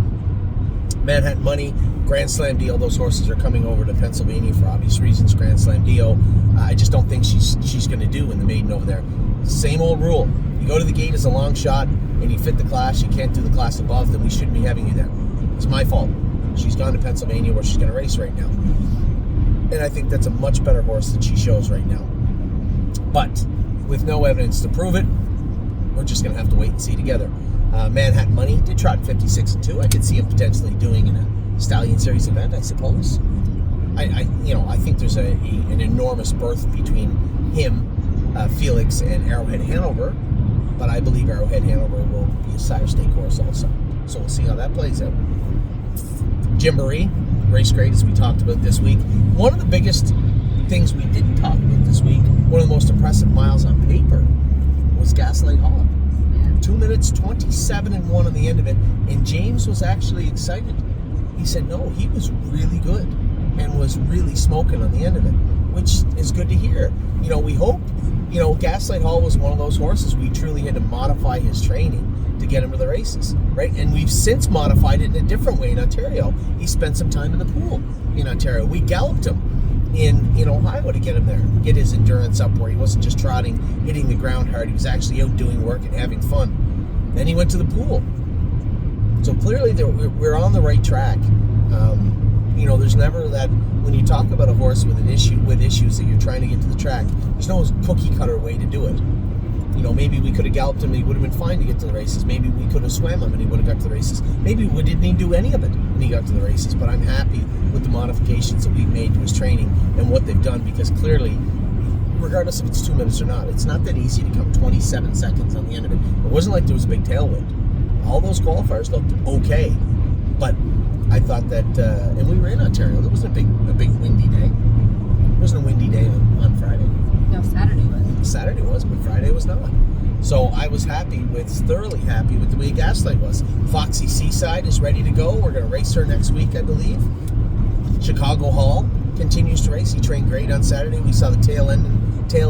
Manhattan Money, Grand Slam deal. Those horses are coming over to Pennsylvania for obvious reasons. Grand Slam deal. I just don't think she's going to do in the maiden over there. Same old rule. You go to the gate as a long shot and you fit the class, you can't do the class above, then we shouldn't be having you there. It's my fault. She's gone to Pennsylvania where she's going to race right now. And I think that's a much better horse than she shows right now. But with no evidence to prove it, we're just going to have to wait and see together. Manhattan Money did trot 56-2. I could see him potentially doing in a Stallion Series event, I suppose. I think there's an enormous berth between him, Felix, and Arrowhead Hanover, but I believe Arrowhead Hanover will be a sire stake horse also. So we'll see how that plays out. Gymboree, race great as we talked about this week. One of the biggest things we didn't talk about this week, one of the most impressive miles on paper, was Gaslight Hall. 2 minutes 27-1 on the end of it, and James was actually excited. He said no, he was really good and was really smoking on the end of it, which is good to hear. You know, we hope, Gaslight Hall was one of those horses we truly had to modify his training to get him to the races, right? And we've since modified it in a different way in Ontario. He spent some time in the pool in Ontario. We galloped him in Ohio to get him there, get his endurance up where he wasn't just trotting, hitting the ground hard. He was actually out doing work and having fun. Then he went to the pool. So clearly we're on the right track. There's never that, when you talk about a horse with issues that you're trying to get to the track, there's no cookie cutter way to do it. Maybe we could have galloped him and he would have been fine to get to the races. Maybe we could have swam him and he would have got to the races. Maybe we didn't even do any of it and he got to the races. But I'm happy with the modifications that we've made to his training and what they've done, because clearly, regardless if it's 2 minutes or not, it's not that easy to come 27 seconds on the end of it. It wasn't like there was a big tailwind. All those qualifiers looked okay, but I thought that, and we were in Ontario. There wasn't a big windy day. It wasn't a windy day on Friday. No, Saturday was. Saturday was, but Friday was not. So I was thoroughly happy with the way Gaslight was. Foxy Seaside is ready to go. We're going to race her next week, I believe. Chicago Hall continues to race. He trained great on Saturday. We saw the tail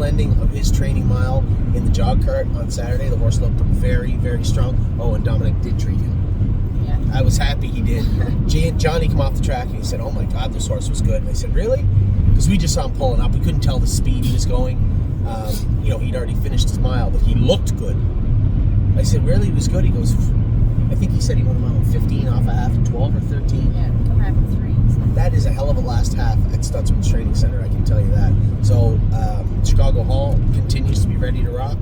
ending of his training mile in the jog cart on Saturday. The horse looked very, very strong. Oh, and Dominic did treat him. Yeah. I was happy he did. Johnny came off the track and he said, "Oh my God, this horse was good." And I said, "Really?" Because we just saw him pulling up. We couldn't tell the speed he was going. He'd already finished his mile, but he looked good. I said, "Really? He was good?" He goes, I think he said he went a mile 15 off a half, 12 or 13. Yeah, come half in 3. So. That is a hell of a last half at Stutzman's Training Center, I can tell you that. So, Chicago Hall continues to be ready to rock.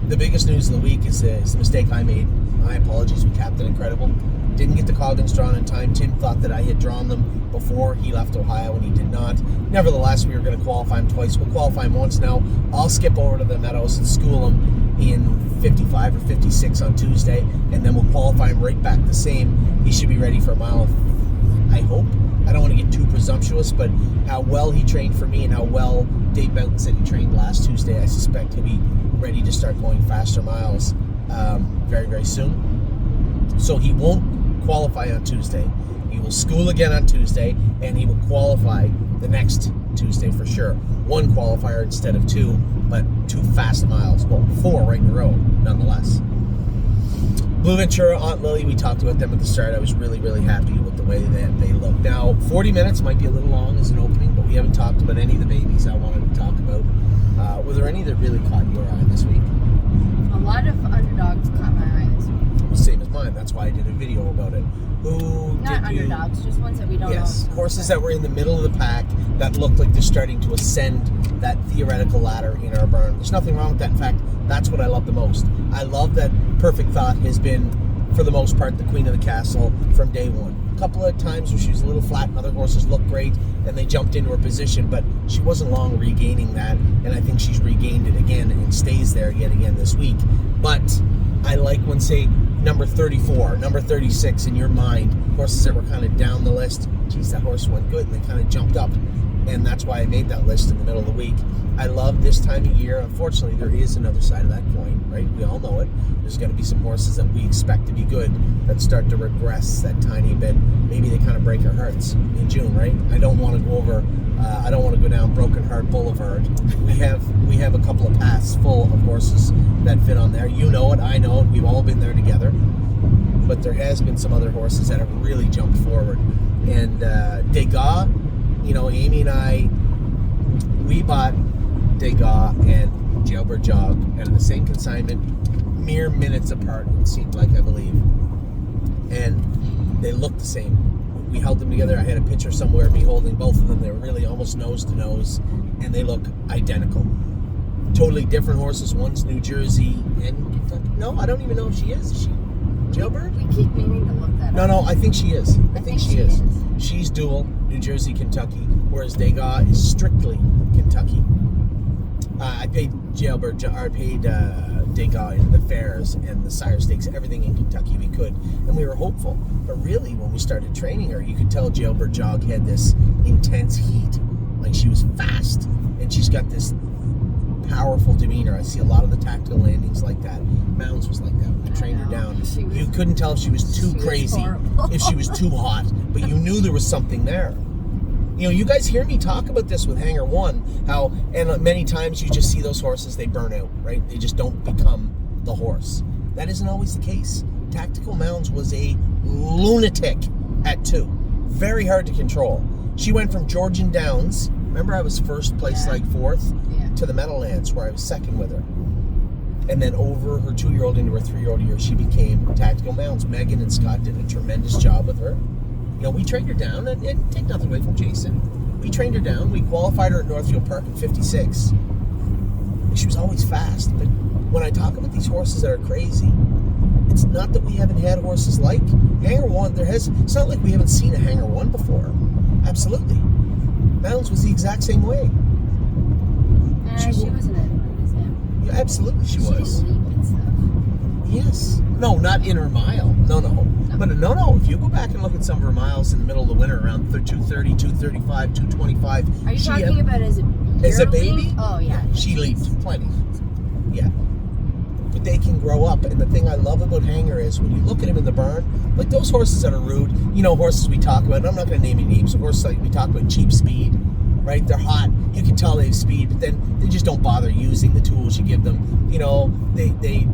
The biggest news of the week is the mistake I made. My apologies with Captain Incredible. Didn't get the Coggins drawn in time. Tim thought that I had drawn them before he left Ohio, and he did not. Nevertheless, we were going to qualify him twice. We'll qualify him once now. I'll skip over to the Meadows and school him in 55 or 56 on Tuesday, and then we'll qualify him right back the same. He should be ready for a mile, I hope. I don't want to get too presumptuous, but how well he trained for me and how well Dave Benton said he trained last Tuesday, I suspect he'll be ready to start going faster miles very, very soon. So he won't qualify on Tuesday. He will school again on Tuesday, and he will qualify the next Tuesday for sure. One qualifier instead of two, but 2 fast miles. Well, 4 right in a row, nonetheless. Blue Ventura, Aunt Lily, we talked about them at the start. I was really, really happy with the way that they look. Now, 40 minutes might be a little long as an opening, but we haven't talked about any of the babies I wanted to talk about. Were there any that really caught your eye this week? A lot of underdogs caught my eye this week. Same as mine. That's why I did a video about it. Not underdogs, just ones that we don't know. Yes, horses that were in the middle of the pack that looked like they're starting to ascend that theoretical ladder in our barn. There's nothing wrong with that. In fact, that's what I love the most. I love that Perfect Thought has been, for the most part, the queen of the castle from day one. A couple of times where she was a little flat and other horses looked great and they jumped into her position, but she wasn't long regaining that, and I think she's regained it again and stays there yet again this week. But I like when, say, number 34, number 36 in your mind, horses that were kind of down the list. Geez, that horse went good, and they kind of jumped up. And that's why I made that list in the middle of the week. I love this time of year. Unfortunately, there is another side of that coin, right? We all know it. There's going to be some horses that we expect to be good that start to regress that tiny bit. Maybe they kind of break our hearts in June, right? I don't want to go over. I don't want to go down Broken Heart Boulevard. We have a couple of paths full of horses that fit on there. You know it. I know it. We've all been there together. But there has been some other horses that have really jumped forward. And Degas, you know, Amy and I, we bought Degas and Jailbird Jog, and at the same consignment, mere minutes apart, it seemed like, I believe. And they looked the same. We held them together. I had a picture somewhere of me holding both of them. They were really almost nose to nose, and they look identical. Totally different horses. One's New Jersey, and no, I don't even know if she is. Is she Jailbird? We keep meaning to look that up. No, I think she is. I think she is. She's dual, New Jersey, Kentucky, whereas Degas is strictly Kentucky. I paid Degas in the fairs and the Sire Stakes, everything in Kentucky we could, and we were hopeful. But really, when we started training her, you could tell Jailbird Jog had this intense heat. Like, she was fast, and she's got this powerful demeanor. I see a lot of the tactical landings like that. Mounds was like that when I trained her down. You couldn't tell if she was too crazy, if she was too hot, but you knew there was something there. You know, you guys hear me talk about this with Hanger One, how, and many times you just see those horses, they burn out, right? They just don't become the horse. That isn't always the case. Tactical Mounds was a lunatic at 2. Very hard to control. She went from Georgian Downs, remember I was first place, like 4th, to the Meadowlands, where I was second with her. And then over her 2-year-old into her 3-year-old year, she became Tactical Mounds. Megan and Scott did a tremendous job with her. You know, we trained her down, and take nothing away from Jason. We trained her down. We qualified her at Northfield Park in 56. And she was always fast. But when I talk about these horses that are crazy, it's not that we haven't had horses like Hanger One. It's not like we haven't seen a Hanger One before. Absolutely. Mounds was the exact same way. She wasn't as him. Yeah, absolutely she was. She didn't leap and stuff. Yes. No, not in her mile. No. But no. If you go back and look at some of her miles in the middle of the winter, around 230, 235, 225. Are you talking about as a baby? Oh, yeah. She leaped plenty. Yeah. But they can grow up. And the thing I love about Hanger is when you look at him in the barn, like those horses that are rude, you know, horses we talk about, and I'm not going to name any names, horses like we talk about Cheap Speed, right? They're hot. You can tell they have speed, but then they just don't bother using the tools you give them. You know, they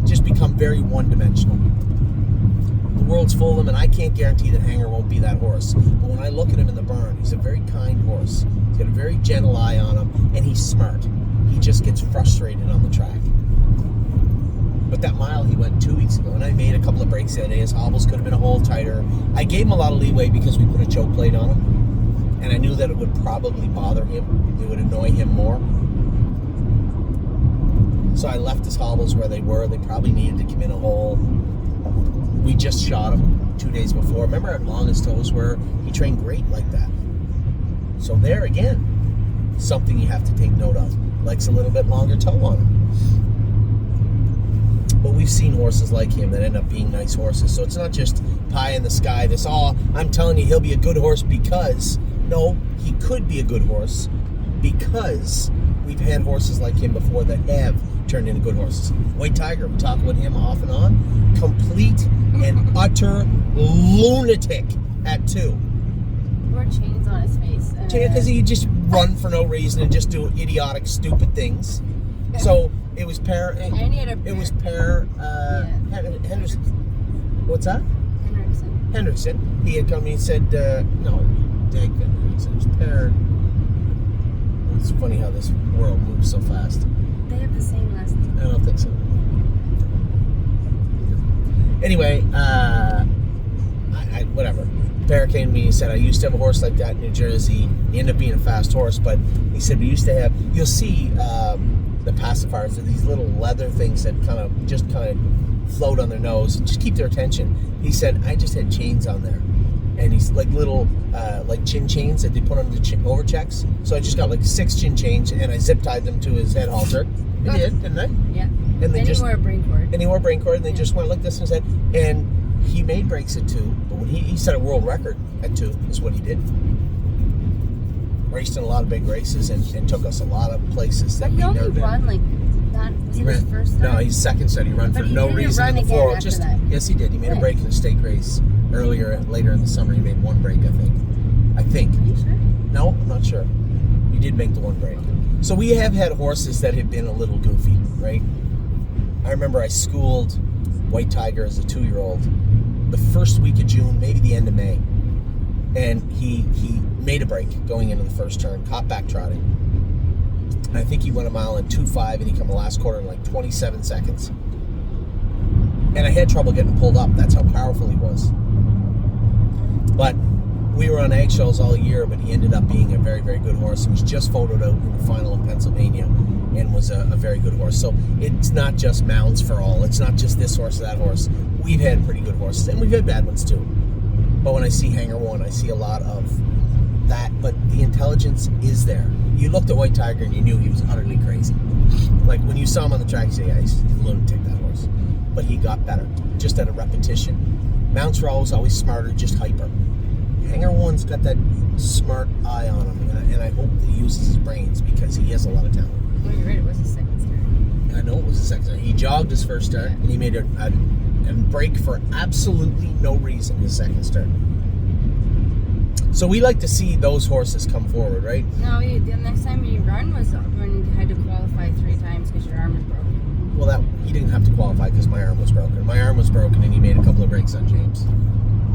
just become very one-dimensional. The world's full of them, and I can't guarantee that Hanger won't be that horse. But when I look at him in the barn, he's a very kind horse. He's got a very gentle eye on him, and he's smart. He just gets frustrated on the track. But that mile he went 2 weeks ago, and I made a couple of breaks that day. His hobbles could have been a hole tighter. I gave him a lot of leeway because we put a choke plate on him, and I knew that it would probably bother him. It would annoy him more. So I left his hobbles where they were. They probably needed to come in a hole. We just shot him. 2 days before. Remember how long his toes were? He trained great like that. So there again, something you have to take note of. Likes a little bit longer toe on him. But we've seen horses like him that end up being nice horses. So it's not just pie in the sky. This I'm telling you, he'll be a good horse because, no, he could be a good horse because we've had horses like him before that have turned into good horses. White Tiger, we talk about him off and on. Complete and utter lunatic at 2. Wore chains on his face. Because he just run for no reason and just do idiotic, stupid things. So it was and he had a Henderson. What's that? Hendrickson. Hendrickson. He had come to me and said, no, Dag Hendrickson. It was Per. It's funny how this world moves so fast. They have the same last name. I don't think so. Anyway, whatever. Bear came to me and said, I used to have a horse like that in New Jersey. He ended up being a fast horse, but he said, we used to have, you'll see the pacifiers, are these little leather things that kind of float on their nose and just keep their attention. He said, I just had chains on there. And he's like little, like chin chains that they put on the over checks. So I just got like 6 chin chains and I zip tied them to his head halter. I did, didn't I? Yeah. And he wore a brain cord. And he wore a brain cord, and they just went like this in his head. And he made breaks at 2, but when he set a world record at 2 is what he did. Raced in a lot of big races and took us a lot of places that he we only never been. run like that. Was it his first start? No, he's second start. He ran for no reason in the 4. Yes, he did. He made a break in a stake race later in the summer. He made 1 break, I think. Are you sure? No, I'm not sure. He did make the 1 break. So we have had horses that have been a little goofy, right? I remember I schooled White Tiger as a 2-year-old the first week of June, maybe the end of May. And he made a break going into the first turn, caught back trotting. And I think he went a mile in 2.5 and he come the last quarter in like 27 seconds. And I had trouble getting pulled up. That's how powerful he was. But we were on eggshells all year, but he ended up being a very, very good horse. He was just photoed out in the final in Pennsylvania and was a very good horse. So it's not just mounds for all. It's not just this horse or that horse. We've had pretty good horses, and we've had bad ones too. But when I see Hanger One, I see a lot of that, but the intelligence is there. You looked at White Tiger and you knew he was utterly crazy. Like when you saw him on the track, you say, yeah, he's a lunatic, that horse. But he got better, just at a repetition. Mounts for all was always smarter, just hyper. Hanger One's got that smart eye on him, and I hope that he uses his brains because he has a lot of talent. Well, you're right, it was his second start. I know it was his second start. He jogged his first start, and he made a break for absolutely no reason his second start. So we like to see those horses come forward, right? No, the next time you run was when you had to qualify 3 times because your arm was broken. Well, he didn't have to qualify because my arm was broken. My arm was broken, and he made a couple of breaks on James.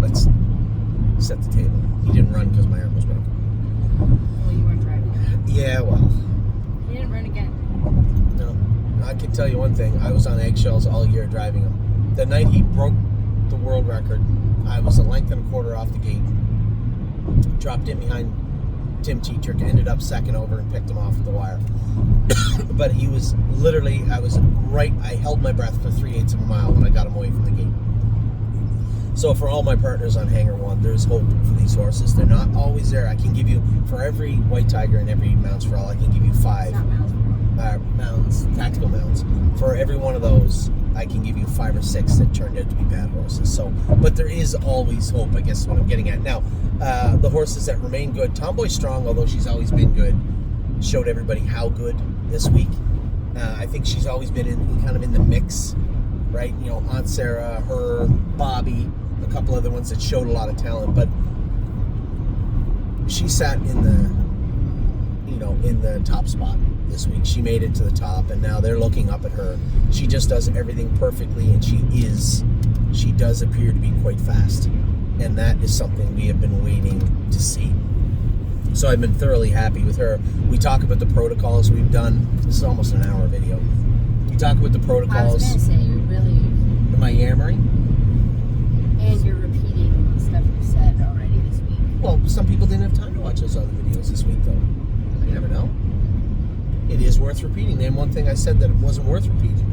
Let's set the table. He didn't run because my arm was broken. Well, you weren't driving. Yeah, well. He didn't run again. No. I can tell you one thing. I was on eggshells all year driving him. The night he broke the world record, I was a length and a quarter off the gate. Dropped in behind Tim Tetrick, ended up second over and picked him off at the wire. But he was literally, I held my breath for 3/8 of a mile when I got him away from the gate. So for all my partners on Hanger One, there's hope for these horses. They're not always there. I can give you, for every White Tiger and every Mounts for All, I can give you 5 mounts, tactical mounts. For every one of those, I can give you 5 or 6 that turned out to be bad horses. So, but there is always hope, I guess is what I'm getting at. Now, the horses that remain good, Tomboy Strong, although she's always been good, showed everybody how good this week. I think she's always been kind of in the mix, right? You know, Aunt Sarah, her, Bobby, a couple other ones that showed a lot of talent, but she sat in the top spot this week. She made it to the top, and now they're looking up at her. She just does everything perfectly, and she does appear to be quite fast, and that is something we have been waiting to see. So I've been thoroughly happy with her. We talk about the protocols we've done. This is almost an hour video. We talk about the protocols. I was going to say, you really... Am I yammering? And you're repeating stuff you said already this week. Well, some people didn't have time to watch those other videos this week, though. You never know. It is worth repeating. Name one thing I said that it wasn't worth repeating.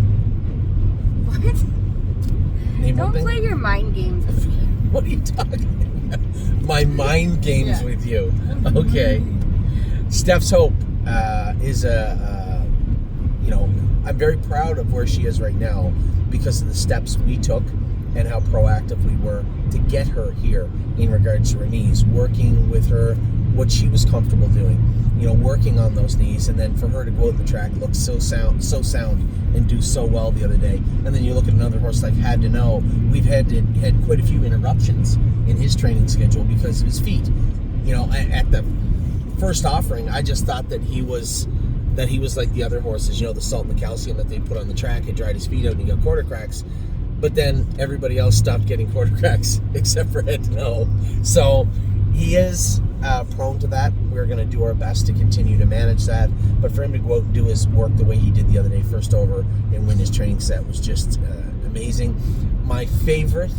What? Don't play your mind games with me. What are you talking about? My mind games with you. Okay. Steph's Hope is I'm very proud of where she is right now because of the steps we took and how proactive we were to get her here in regards to her knees, working with her, what she was comfortable doing, working on those knees, and then for her to go out the track, look so sound, and do so well the other day. And then you look at another horse like Had to Know. We've had quite a few interruptions in his training schedule because of his feet. At the first offering, I just thought that he was like the other horses, the salt and the calcium that they put on the track. It dried his feet out and he got quarter cracks. But then everybody else stopped getting quarter cracks except for Had to Know. So he is prone to that. We're going to do our best to continue to manage that. But for him to go out and do his work the way he did the other day, first over, and win his training set was just amazing. My favorite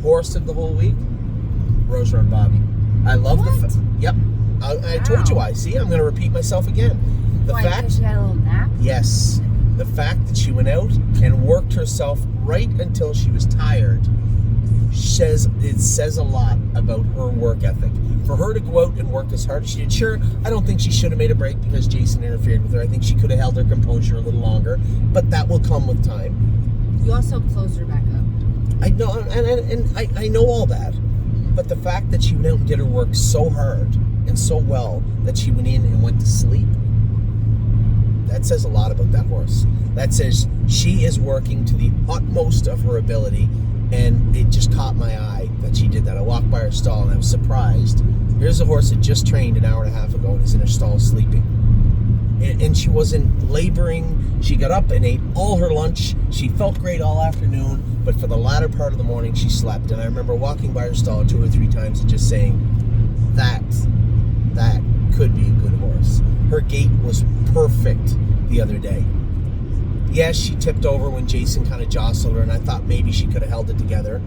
horse of the whole week, Rose Run Bobby. I love Yep. I told you why. See, I'm going to repeat myself again. Because she had a little nap? Yes. The fact that she went out and worked herself right until she was tired says a lot about her work ethic. For her to go out and work as hard as she did, sure, I don't think she should have made a break because Jason interfered with her. I think she could have held her composure a little longer, but that will come with time. You also closed her back up. I know, and I know all that, but the fact that she went out and did her work so hard and so well that she went in and went to sleep, that says a lot about that horse. That says she is working to the utmost of her ability, and it just caught my eye that she did that. I walked by her stall and I was surprised. Here's a horse that just trained an hour and a half ago and is in her stall sleeping. And she wasn't laboring. She got up and ate all her lunch. She felt great all afternoon, but for the latter part of the morning she slept. And I remember walking by her stall 2 or 3 times and just saying, that could be a good horse. Her gait was perfect the other day. Yes, she tipped over when Jason kind of jostled her, and I thought maybe she could have held it together,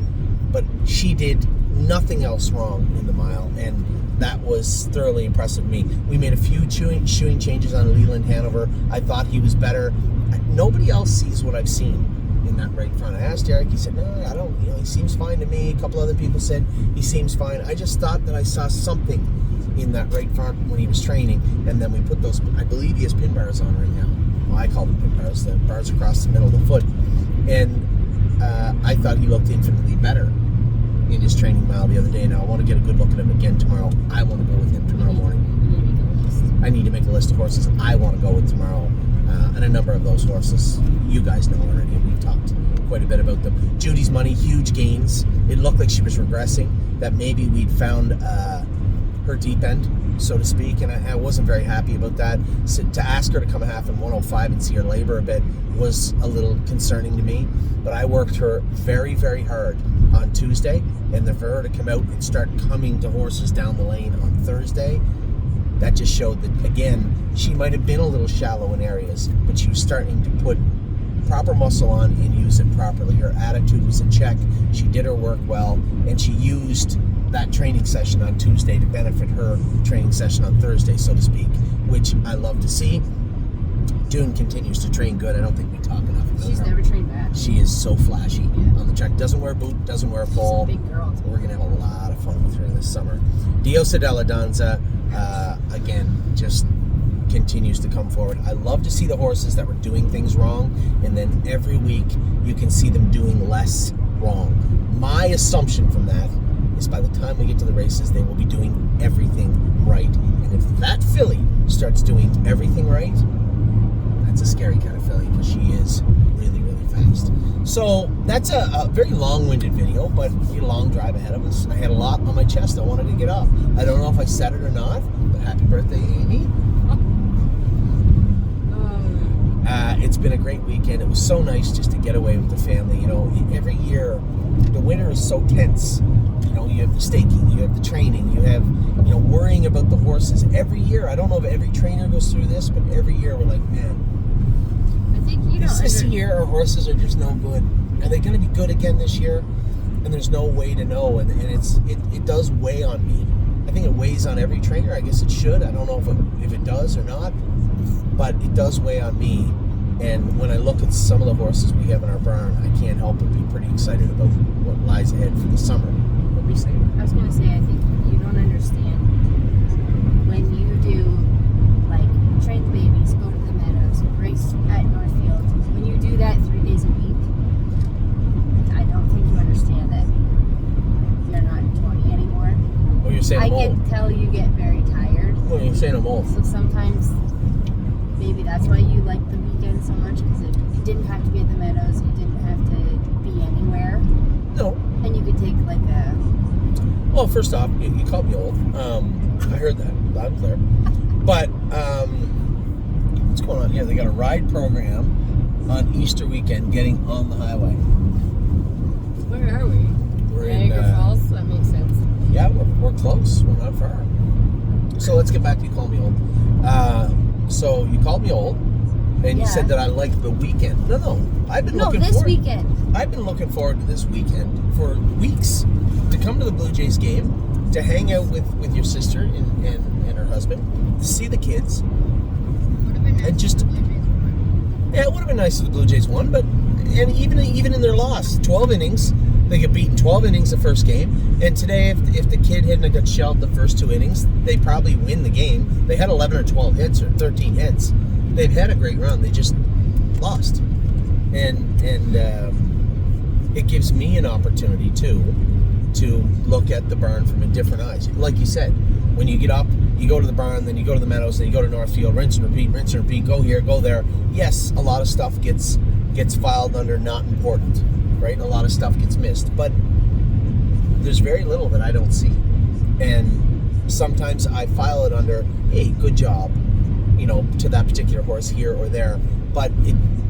but she did nothing else wrong in the mile, and that was thoroughly impressive to me. We made a few shoeing changes on Leland Hanover. I thought he was better. Nobody else sees what I've seen in that right front. I asked Eric, he said, no, I don't, he seems fine to me. A couple other people said he seems fine. I just thought that I saw something in that right front when he was training, and then we put those, I believe he has pin bars on right now. Well, I call them pin bars, the bars across the middle of the foot, and I thought he looked infinitely better in his training mile the other day. Now I want to get a good look at him again tomorrow. I want to go with him tomorrow morning. I need to make a list of horses I want to go with tomorrow, and a number of those horses you guys know already. We've talked quite a bit about them. Judy's Money, huge gains. It looked like she was regressing, that maybe we'd found her deep end, so to speak, and I wasn't very happy about that. So to ask her to come half in 105 and see her labor a bit was a little concerning to me, but I worked her very, very hard on Tuesday, and then for her to come out and start coming to horses down the lane on Thursday, that just showed that, again, she might have been a little shallow in areas, but she was starting to put proper muscle on and use it properly. Her attitude was in check. She did her work well, and she used that training session on Tuesday to benefit her training session on Thursday, so to speak, which I love to see. June continues to train good. I don't think we talk enough about her. She's never trained bad. She is so flashy on the track. Doesn't wear a boot, doesn't wear a pole. She's a big girl. We're going to have a lot of fun with her this summer. Diosa Della Danza, again, just continues to come forward. I love to see the horses that were doing things wrong, and then every week you can see them doing less wrong. My assumption from that is by the time we get to the races, they will be doing everything right. And if that filly starts doing everything right, that's a scary kind of filly, because she is really, really fast. So that's a very long-winded video, but we had a long drive ahead of us. I had a lot on my chest I wanted to get off. I don't know if I said it or not, but happy birthday, Amy. It's been a great weekend. It was so nice just to get away with the family. Every year, the winter is so tense. You have the staking, you have the training, you have, worrying about the horses. Every year, I don't know if every trainer goes through this, but every year we're like, man, I think, is this a year our horses are just no good? Are they going to be good again this year? And there's no way to know, and it does weigh on me. I think it weighs on every trainer. I guess it should. I don't know if it does or not, but it does weigh on me. And when I look at some of the horses we have in our barn, I can't help but be pretty excited about what lies ahead for the summer. we say. I was gonna say, I think you don't understand when you do like train the babies, go to the meadows, race at Northfield. When you do that 3 days a week, I don't think you understand that you're not 20 anymore. Well, you're saying I I'm old. can tell you get very tired. Well, you're saying I'm old. So sometimes maybe that's why you like the weekend so much, because it didn't have to be at the meadows, it didn't have to be anywhere, No. and you could take like a. Well, first off, you called me old. I heard that loud and clear. But what's going on here? They got a ride program on Easter weekend getting on the highway. Where are we? We're in Niagara Falls. That makes sense. Yeah, we're close. We're not far. So let's get back to you calling me old. So you called me old, and you said that I liked the weekend. No, I've been looking this forward. weekend. I've been looking forward to this weekend for weeks, to come to the Blue Jays game, to hang out with your sister and her husband, to see the kids. Would have been nice. And just, yeah, it would have been nice if the Blue Jays won, but and even in their loss, 12 innings, they get beaten 12 innings the first game. And today, if the kid hadn't got shelled the first 2 innings, they probably win the game. They had 11 or 12 hits or 13 hits. They've had a great run. They just lost, and it gives me an opportunity to look at the barn from a different eyes. Like you said, when you get up, you go to the barn, then you go to the meadows, then you go to Northfield, rinse and repeat, go here, go there. Yes, a lot of stuff gets filed under not important, right? A lot of stuff gets missed, but there's very little that I don't see. And sometimes I file it under, hey, good job, to that particular horse here or there. But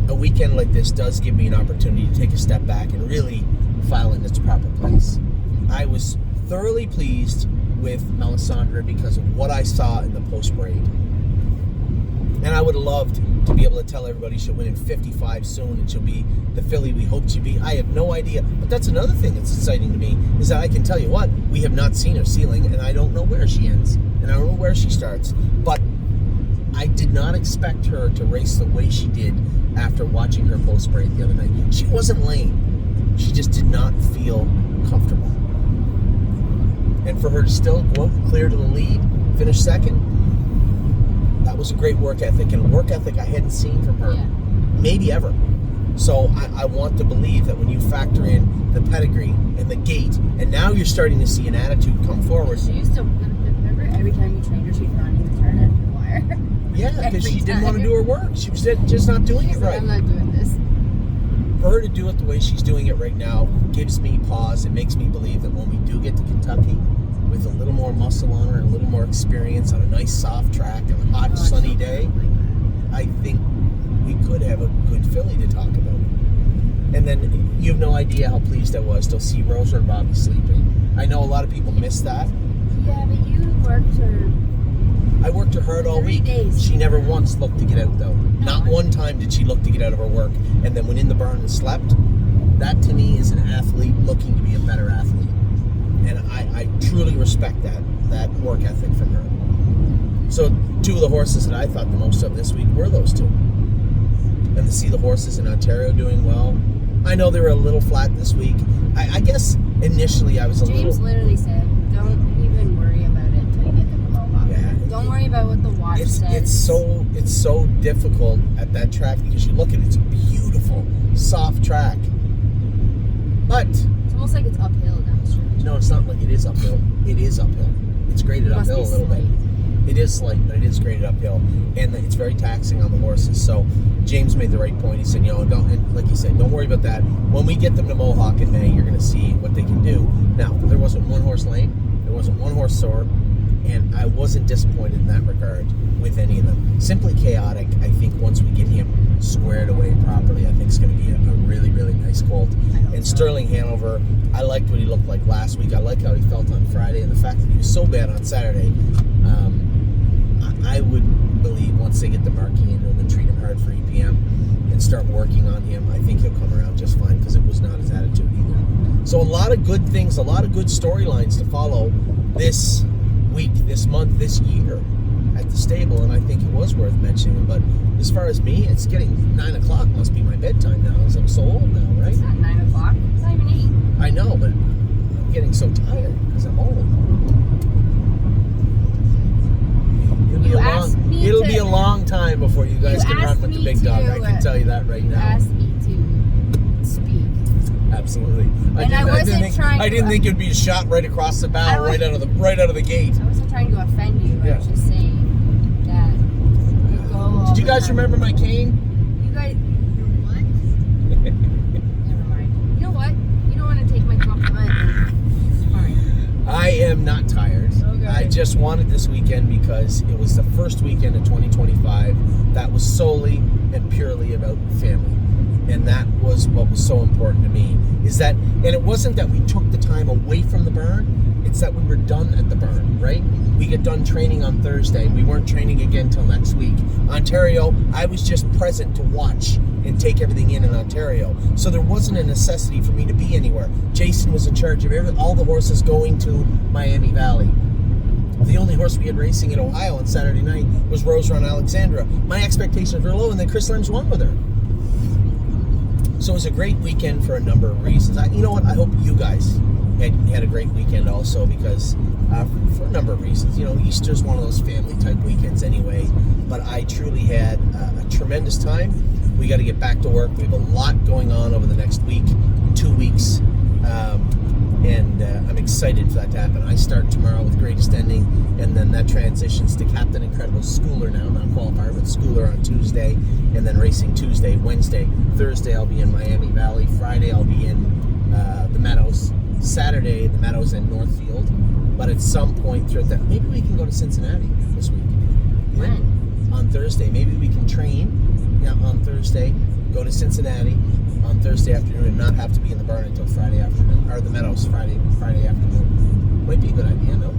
a weekend like this does give me an opportunity to take a step back and really file it in its proper place. I was thoroughly pleased with Melisandre because of what I saw in the post-braid. And I would have loved to be able to tell everybody she'll win in 55 soon and she'll be the filly we hoped she'd be. I have no idea. But that's another thing that's exciting to me, is that I can tell you what, we have not seen her ceiling, and I don't know where she ends. And I don't know where she starts. But I did not expect her to race the way she did after watching her post-braid the other night. She wasn't lame. She just did not feel comfortable. And for her to still go out and clear to the lead, finish second, that was a great work ethic, and a work ethic I hadn't seen from her maybe ever. So I want to believe that when you factor in the pedigree and the gait, and now you're starting to see an attitude come forward. She used to, remember every time you trained her, she'd run and turn under the wire. Yeah, because she didn't want to do her work. She was just not doing it right. I'm not doing this. For her to do it the way she's doing it right now gives me pause. It makes me believe that when we do get to Kentucky, with a little more muscle on her and a little more experience on a nice soft track and a hot sunny day, I think we could have a good filly to talk about. And then you have no idea how pleased I was to see Rosa and Bobby sleeping. I know a lot of people miss that. Yeah, but you worked her. I worked her hard all 3 week. days. She never once looked to get out, though. Not one time did she look to get out of her work and then went in the barn and slept. That to me is an athlete looking to be a better athlete. And I truly respect that work ethic from her. So 2 of the horses that I thought the most of this week were those 2. And to see the horses in Ontario doing well. I know they were a little flat this week. I guess initially I was a little... James literally said, don't even worry about it until you get the Mohawk. Yeah. Don't worry about what the watch says. It's so difficult at that track because you look at it, it's a beautiful, soft track. But... it's almost like it's uphill down the stretch. No, it's not like it is uphill. It is uphill. It's graded uphill a little bit. It is slight, but it is graded uphill, and it's very taxing on the horses. So James made the right point. He said, don't, and like you said, don't worry about that. When we get them to Mohawk in May, you're going to see what they can do. Now, there wasn't one horse lame, there wasn't one horse sore, and I wasn't disappointed in that regard with any of them. Simply chaotic. I think once we get him squared away properly, I think it's going to be a really, really nice colt. And Sterling Hanover, I liked what he looked like last week. I like how he felt on Friday, and the fact that he was so bad on Saturday. I would believe once they get the marking into him and treat him hard for EPM and start working on him, I think he'll come around just fine, because it was not his attitude either. So a lot of good things, a lot of good storylines to follow this week, this month, this year at the stable, and I think it was worth mentioning. But as far as me, it's getting 9 o'clock. Must be my bedtime now, as I'm so old now, right? It's not 9 o'clock. It's not even 8. I know, but getting so tired because I'm old. It'll be a long time before you guys can run with the big dog. I can tell you that right now. You asked me to speak. Absolutely. I didn't think it'd be a shot right across the bow, right out of the gate. I wasn't trying to offend you. I was just saying that you go. Did you guys remember my cane? You guys, what? Never mind. You know what? You don't want to take my compliment. It's fine. I am not tired. Okay. I just wanted this weekend because it was the first weekend of 2025 that was solely and purely about family. And that was what was so important to me. And it wasn't that we took the time away from the burn, it's that we were done at the burn, right? We get done training on Thursday. We weren't training again till next week. Ontario, I was just present to watch and take everything in Ontario. So there wasn't a necessity for me to be anywhere. Jason was in charge of all the horses going to Miami Valley. The only horse we had racing in Ohio on Saturday night was Rose Run Alexandra. My expectations were low, and then Chris Lems won with her. So it was a great weekend for a number of reasons. You know what? I hope you guys had a great weekend also, because for a number of reasons. You know, Easter's one of those family type weekends anyway. But I truly had a tremendous time. We got to get back to work. We have a lot going on over the next week, 2 weeks. And I'm excited for that to happen. I start tomorrow with Greatest Ending, and then that transitions to Captain Incredible Schooler now, not qualifier, but Schooler on Tuesday, and then racing Tuesday, Wednesday. Thursday I'll be in Miami Valley. Friday I'll be in the Meadows. Saturday, the Meadows and Northfield. But at some point throughout that, maybe we can go to Cincinnati this week. When? On Thursday. Maybe we can train on Thursday, go to Cincinnati on Thursday afternoon, and not have to be in the barn until Friday afternoon, or the Meadows Friday afternoon. Might be a good idea, no?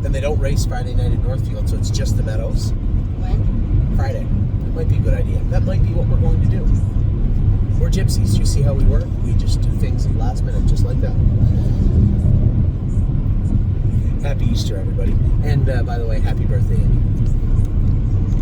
Then they don't race Friday night at Northfield, so it's just the Meadows. When? Friday. That might be a good idea. That might be what we're going to do. We're gypsies. You see how we work? We just do things at the last minute, just like that. Happy Easter, everybody. And by the way, happy birthday, Amy.